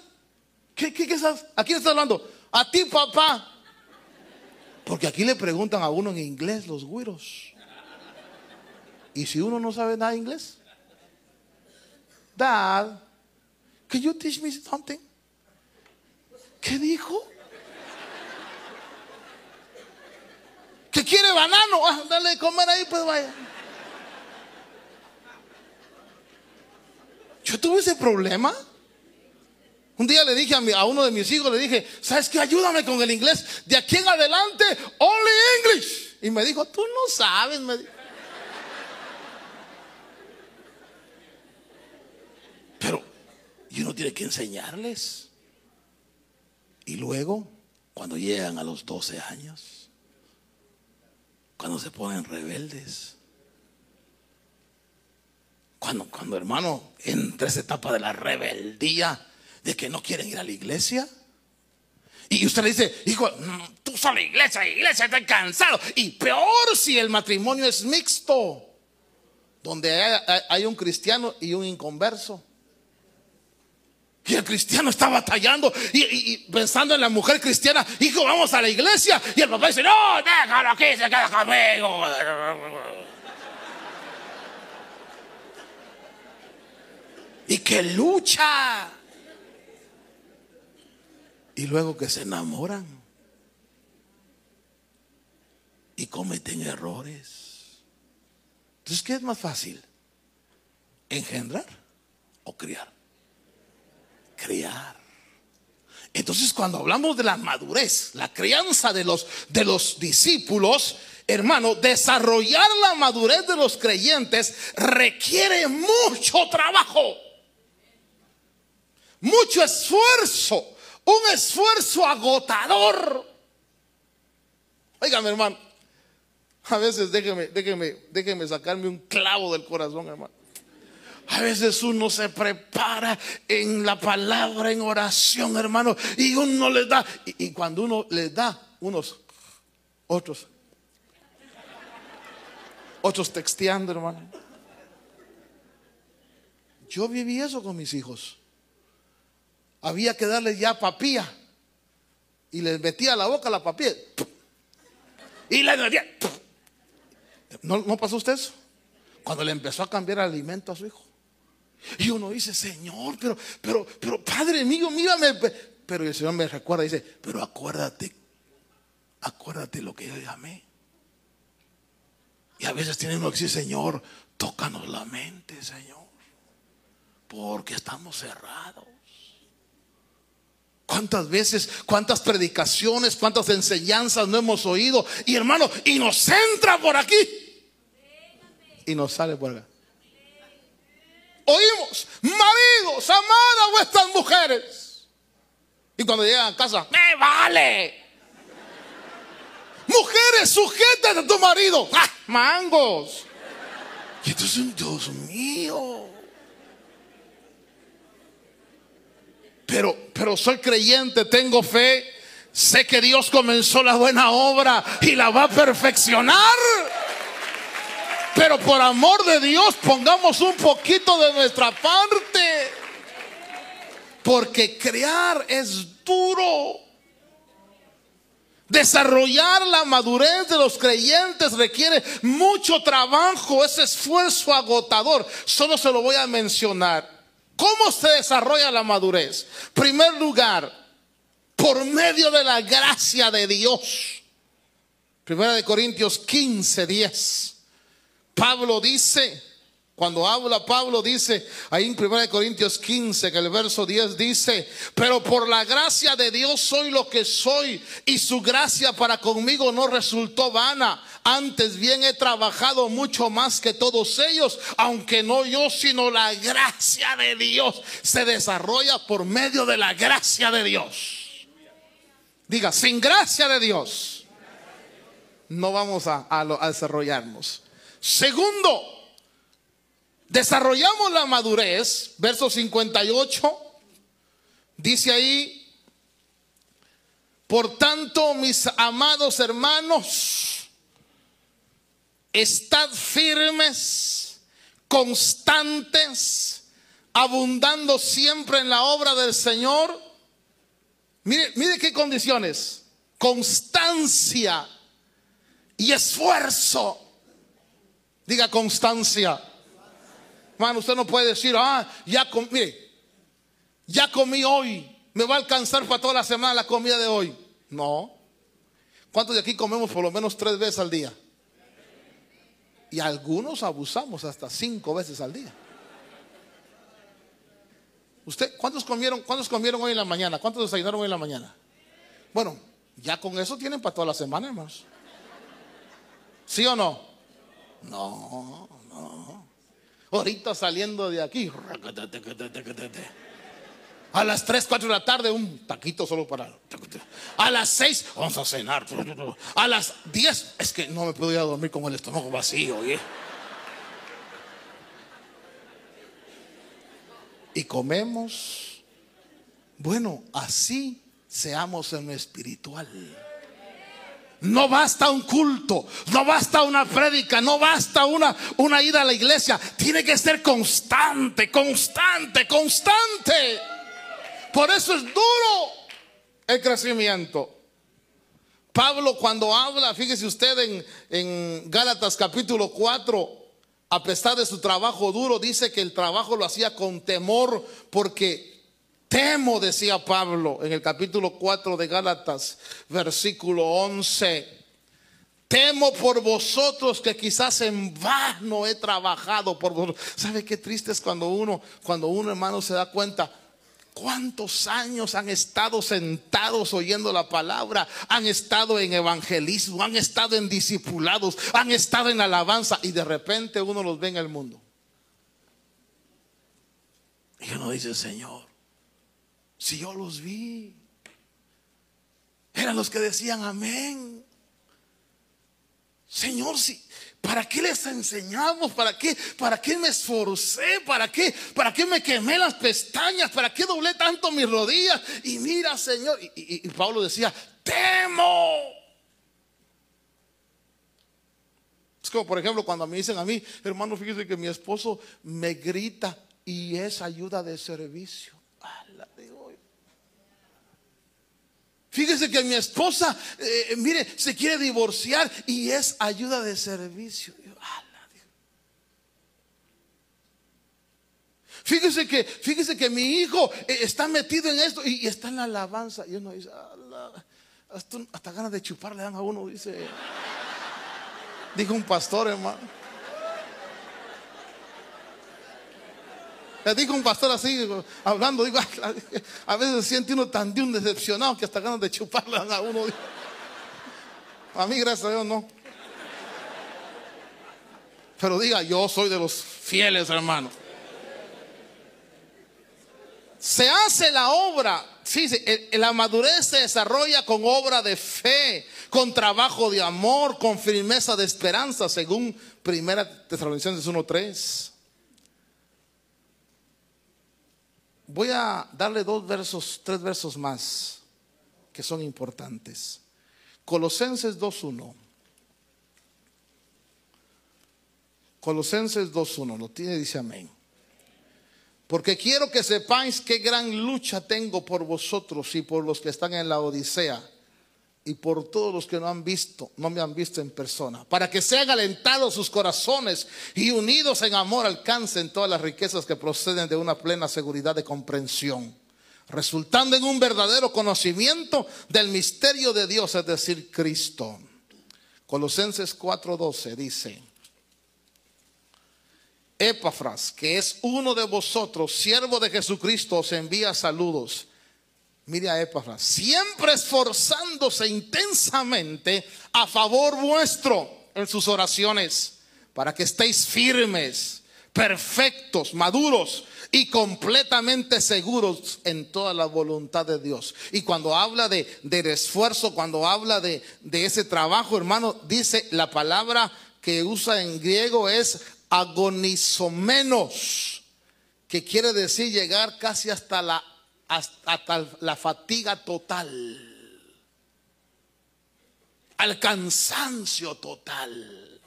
¿qué estás? ¿A quién estás hablando? A ti, papá. Porque aquí le preguntan a uno en inglés los güiros. Y si uno no sabe nada de inglés, Dad, can you teach me something? ¿Qué dijo? ¿Que quiere banano? Dale de comer ahí, pues vaya. Yo tuve ese problema. Un día le dije a uno de mis hijos, le dije, ¿sabes qué? Ayúdame con el inglés. De aquí en adelante, only English. Y me dijo, tú no sabes, me dijo. Pero y uno tiene que enseñarles. Y luego, cuando llegan a los 12 años, cuando se ponen rebeldes, cuando hermano entra esa etapa de la rebeldía, de que no quieren ir a la iglesia, y usted le dice, hijo, tú solo iglesia, estoy cansado. Y peor si el matrimonio es mixto, donde hay un cristiano y un inconverso. Y el cristiano está batallando y pensando en la mujer cristiana, hijo, vamos a la iglesia. Y el papá dice, no, déjalo aquí, se queda conmigo. Y que lucha. Y luego que se enamoran y cometen errores. Entonces, ¿qué es más fácil? ¿Engendrar o criar? Criar. Entonces, cuando hablamos de la madurez, la crianza de los discípulos, hermano, desarrollar la madurez de los creyentes requiere mucho trabajo, mucho esfuerzo, un esfuerzo agotador. Óigame, hermano, a veces déjeme sacarme un clavo del corazón, hermano. A veces uno se prepara en la palabra, en oración, hermano, y uno les da, y cuando uno les da, otros texteando, hermano. Yo viví eso con mis hijos. Había que darles ya papilla y les metía a la boca la papilla y les metía. ¿No pasó usted eso? Cuando le empezó a cambiar el alimento a su hijo, Y uno dice, Señor, pero Padre mío, mírame. Pero el Señor me recuerda y dice, pero acuérdate lo que yo llamé. Y a veces tiene uno que decir, Señor, tócanos la mente, Señor, porque estamos cerrados. ¿Cuántas veces, cuántas predicaciones, cuántas enseñanzas no hemos oído? Y hermano, y nos entra por aquí y nos sale por acá. Oímos, maridos, amad a vuestras mujeres. Y cuando llegan a casa, ¡me vale! Mujeres, sujétate a tu marido. ¡Ah, mangos! Y entonces, Dios mío. Pero soy creyente, tengo fe. Sé que Dios comenzó la buena obra y la va a perfeccionar. Pero por amor de Dios, pongamos un poquito de nuestra parte. Porque crear es duro. Desarrollar la madurez de los creyentes requiere mucho trabajo, es esfuerzo agotador. Solo se lo voy a mencionar. ¿Cómo se desarrolla la madurez? En primer lugar, por medio de la gracia de Dios. 1 Corintios 15:10. Pablo dice, cuando habla Pablo dice, ahí en 1 Corintios 15, que el verso 10 dice, pero por la gracia de Dios soy lo que soy, y su gracia para conmigo no resultó vana. Antes bien he trabajado mucho más que todos ellos, aunque no yo, sino la gracia de Dios se desarrolla por medio de la gracia de Dios. Diga, sin gracia de Dios no vamos a desarrollarnos. Segundo, desarrollamos la madurez, verso 58, dice ahí, por tanto, mis amados hermanos, estad firmes, constantes, abundando siempre en la obra del Señor. Mire qué condiciones: constancia y esfuerzo. Diga constancia. Hermano, usted no puede decir, mire, ya comí hoy, me va a alcanzar para toda la semana la comida de hoy. No. ¿Cuántos de aquí comemos por lo menos 3 veces al día? Y algunos abusamos hasta 5 veces al día. ¿Cuántos comieron hoy en la mañana? ¿Cuántos desayunaron hoy en la mañana? Bueno, ya con eso tienen para toda la semana, hermanos. ¿Sí o no? No. Ahorita saliendo de aquí, a las 3, 4 de la tarde, un taquito solo para. A las 6, vamos a cenar. A las 10, es que no me puedo ir a dormir con el estómago vacío. Y comemos. Bueno, así seamos en lo espiritual. No basta un culto, no basta una prédica, no basta una ida a la iglesia. Tiene que ser constante. Por eso es duro el crecimiento. Pablo, cuando habla, fíjese usted en Gálatas capítulo 4, a pesar de su trabajo duro, dice que el trabajo lo hacía con temor, porque temo, decía Pablo en el capítulo 4 de Gálatas, versículo 11. Temo por vosotros, que quizás en vano he trabajado por vosotros. ¿Sabe qué triste es cuando uno, hermano, se da cuenta cuántos años han estado sentados oyendo la palabra, han estado en evangelismo, han estado en discipulados, han estado en alabanza, y de repente uno los ve en el mundo? Y uno dice, Señor, si yo los vi, eran los que decían amén. Señor, ¿para qué les enseñamos? ¿Para qué me esforcé? ¿Para qué me quemé las pestañas? ¿Para qué doblé tanto mis rodillas? Y mira, Señor, y Pablo decía, temo. Es como, por ejemplo, cuando me dicen a mí, hermano, fíjese que mi esposo me grita y es ayuda de servicio. Fíjese que mi esposa, mire, se quiere divorciar y es ayuda de servicio. Fíjese que mi hijo está metido en esto y está en la alabanza. Y uno dice, hasta ganas de chupar le dan a uno, dice. Dijo un pastor, hermano. Le dijo un pastor así, hablando, digo, a veces se siente uno tan de un decepcionado que hasta ganas de chupar le dan a uno. A mí, gracias a Dios, no. Pero diga, yo soy de los fieles, hermano. Se hace la obra, fíjese, la madurez se desarrolla con obra de fe, con trabajo de amor, con firmeza de esperanza, según 1 Tesalonicenses 1:3. Voy a darle 3 versos más que son importantes. Colosenses 2:1. Colosenses 2:1, lo tiene, dice amén. Porque quiero que sepáis qué gran lucha tengo por vosotros y por los que están en la Odisea y por todos los que no me han visto en persona, para que sean alentados sus corazones y unidos en amor alcancen todas las riquezas que proceden de una plena seguridad de comprensión, resultando en un verdadero conocimiento del misterio de Dios, es decir, Cristo. Colosenses 4:12 dice: Epafras, que es uno de vosotros, siervo de Jesucristo, os envía saludos. Mire a Epafras, siempre esforzándose intensamente a favor vuestro en sus oraciones, para que estéis firmes, perfectos, maduros y completamente seguros en toda la voluntad de Dios. Y cuando habla del esfuerzo, cuando habla de ese trabajo, hermano, dice la palabra que usa en griego es agonizomenos, que quiere decir llegar casi hasta la fatiga total, al cansancio total.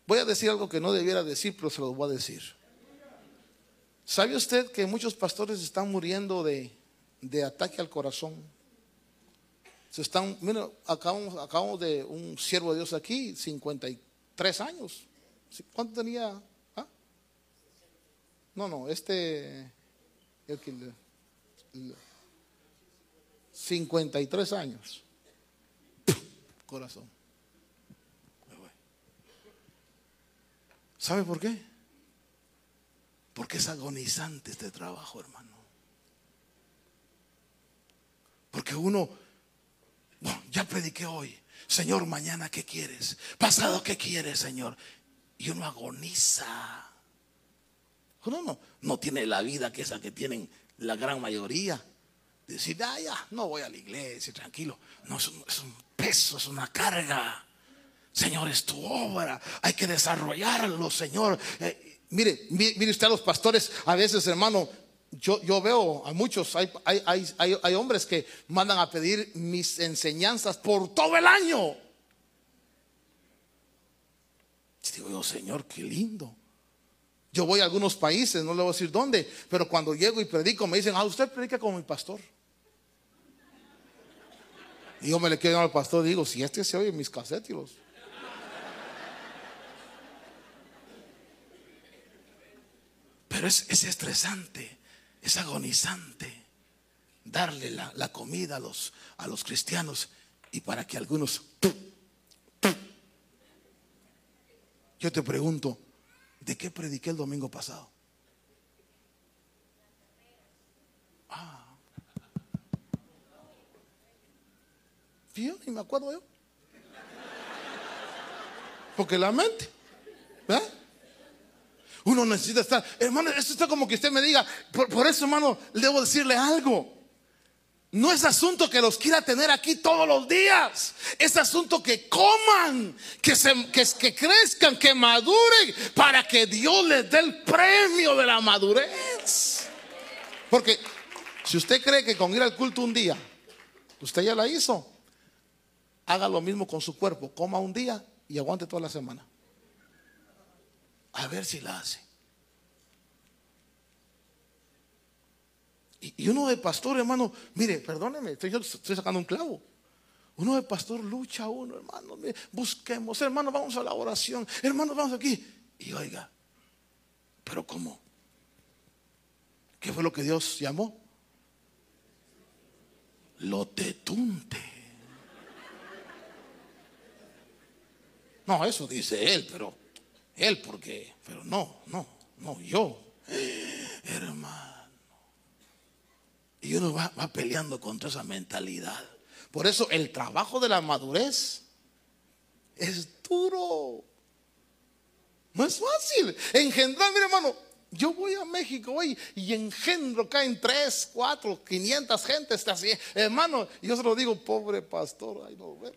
Voy a decir algo que no debiera decir, pero se lo voy a decir. ¿Sabe usted que muchos pastores están muriendo de ataque al corazón? Mira, acabamos de un siervo de Dios aquí, 53 años. ¿Cuánto tenía? No, el 53 años. Corazón. ¿Sabe por qué? Porque es agonizante este trabajo, hermano. Porque uno, ya prediqué hoy, Señor, mañana ¿qué quieres? Pasado ¿qué quieres, Señor? Y uno agoniza. Uno no tiene la vida que esa que tienen la gran mayoría. Decir, ya, no voy a la iglesia, tranquilo. No, es un peso, es una carga. Señor, es tu obra, hay que desarrollarlo, Señor. Mire usted a los pastores, a veces, hermano, yo veo a muchos, hay hombres que mandan a pedir mis enseñanzas por todo el año. Digo yo, Señor, qué lindo. Yo voy a algunos países, no le voy a decir dónde, pero cuando llego y predico me dicen, usted predica como mi pastor. Y yo me le quedo al pastor y digo, si se oye en mis casétilos. Pero es estresante, es agonizante darle la comida a los cristianos y para que algunos... Yo te pregunto, ¿de qué prediqué el domingo pasado? Yo ni me acuerdo yo. Porque la mente, ¿verdad? Uno necesita estar, hermano, esto está como que usted me diga, por eso, hermano, debo decirle algo. No es asunto que los quiera tener aquí todos los días. Es asunto que coman, que crezcan, que maduren, para que Dios les dé el premio de la madurez. Porque si usted cree que con ir al culto un día, usted ya la hizo, haga lo mismo con su cuerpo. Coma un día y aguante toda la semana. A ver si la hace. Y uno de pastor, hermano, mire, perdóneme, yo estoy sacando un clavo. Uno de pastor lucha uno, hermano, busquemos, hermano, vamos a la oración, hermano, vamos aquí. Y oiga, Pero ¿cómo? ¿Qué fue lo que Dios llamó? Lotetunte. No, eso dice él, pero no, yo, hermano. Y uno va peleando contra esa mentalidad. Por eso el trabajo de la madurez es duro. No es fácil engendrar. Mira, hermano, yo voy a México hoy y engendro, caen 3, 4, 500 gentes así, hermano. Y yo se lo digo, pobre pastor, ahí nos vemos.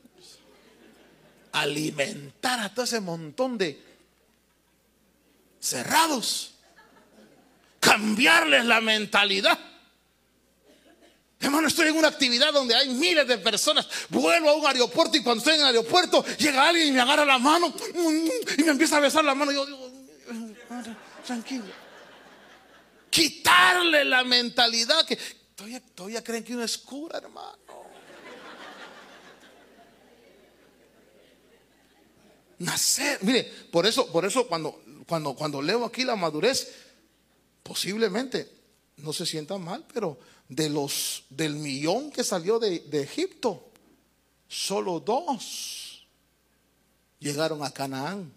Alimentar a todo ese montón de cerrados, cambiarles la mentalidad. Hermano, estoy en una actividad donde hay miles de personas. Vuelvo a un aeropuerto y cuando estoy en el aeropuerto llega alguien y me agarra la mano y me empieza a besar la mano. Y yo digo, tranquilo. Quitarle la mentalidad que todavía creen que uno es cura, hermano. Nacer, mire, por eso cuando leo aquí la madurez, posiblemente no se sientan mal, pero del millón que salió de Egipto, solo 2 llegaron a Canaán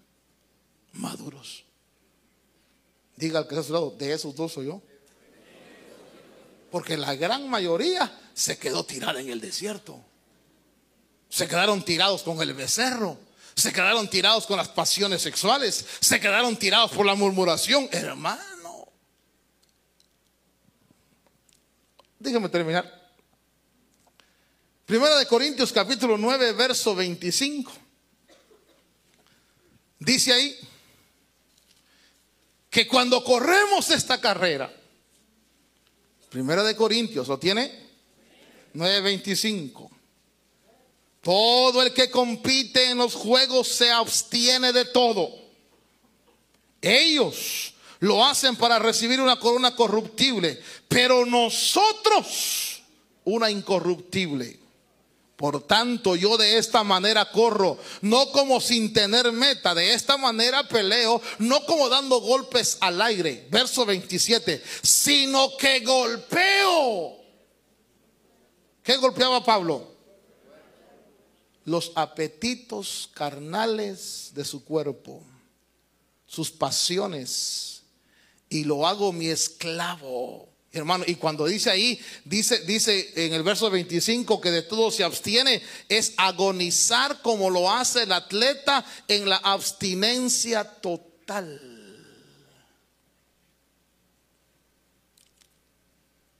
maduros. Diga al que está a su lado, de esos 2 soy yo. Porque la gran mayoría se quedó tirada en el desierto. Se quedaron tirados con el becerro. Se quedaron tirados con las pasiones sexuales. Se quedaron tirados por la murmuración. Hermano, déjame terminar. Primera de Corintios capítulo 9 verso 25. Dice ahí que cuando corremos esta carrera, Primera de Corintios, ¿lo tiene? 9:25. Todo el que compite en los juegos se abstiene de todo. Ellos lo hacen para recibir una corona corruptible, pero nosotros una incorruptible. Por tanto, yo de esta manera corro, no como sin tener meta, de esta manera peleo, no como dando golpes al aire. Verso 27, sino que golpeo. ¿Qué golpeaba Pablo? Los apetitos carnales de su cuerpo, sus pasiones, y lo hago mi esclavo. Hermano, y cuando dice ahí, dice en el verso 25 que de todo se abstiene, es agonizar como lo hace el atleta en la abstinencia total.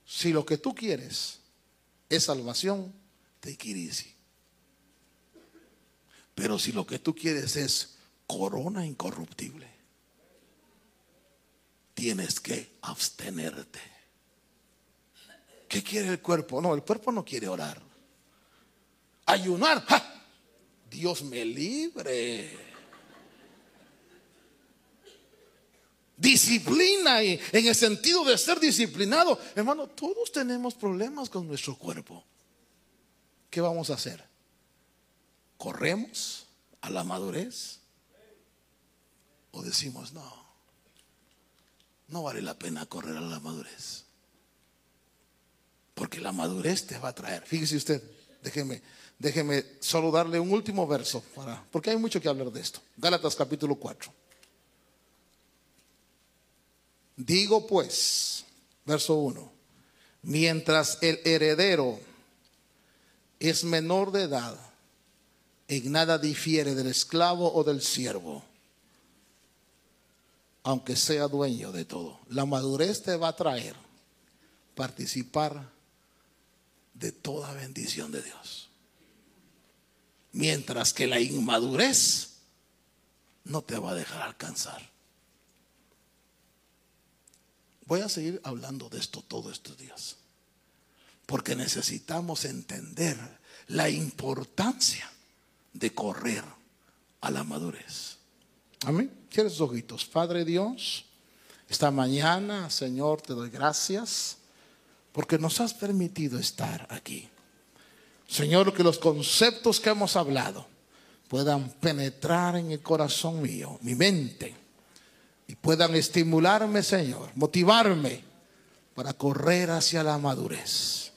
Si lo que tú quieres es salvación, take it easy. Pero si lo que tú quieres es corona incorruptible, tienes que abstenerte. ¿Qué quiere el cuerpo? No, el cuerpo no quiere orar. Ayunar, ¡ja! Dios me libre. Disciplina, y en el sentido de ser disciplinado. Hermano, todos tenemos problemas con nuestro cuerpo. ¿Qué vamos a hacer? ¿Corremos a la madurez? ¿O decimos no vale la pena correr a la madurez? Porque la madurez te va a traer. Fíjese usted, déjeme solo darle un último verso, porque hay mucho que hablar de esto. Gálatas capítulo 4. Digo pues, verso 1, mientras el heredero es menor de edad, en nada difiere del esclavo o del siervo, aunque sea dueño de todo. La madurez te va a traer participar de toda bendición de Dios, mientras que la inmadurez no te va a dejar alcanzar. Voy a seguir hablando de esto todos estos días, porque necesitamos entender la importancia de correr a la madurez. Amén. Cierra sus ojitos. Padre Dios, esta mañana, Señor, te doy gracias porque nos has permitido estar aquí. Señor, que los conceptos que hemos hablado puedan penetrar en el corazón mío, mi mente, y puedan estimularme, Señor, motivarme para correr hacia la madurez.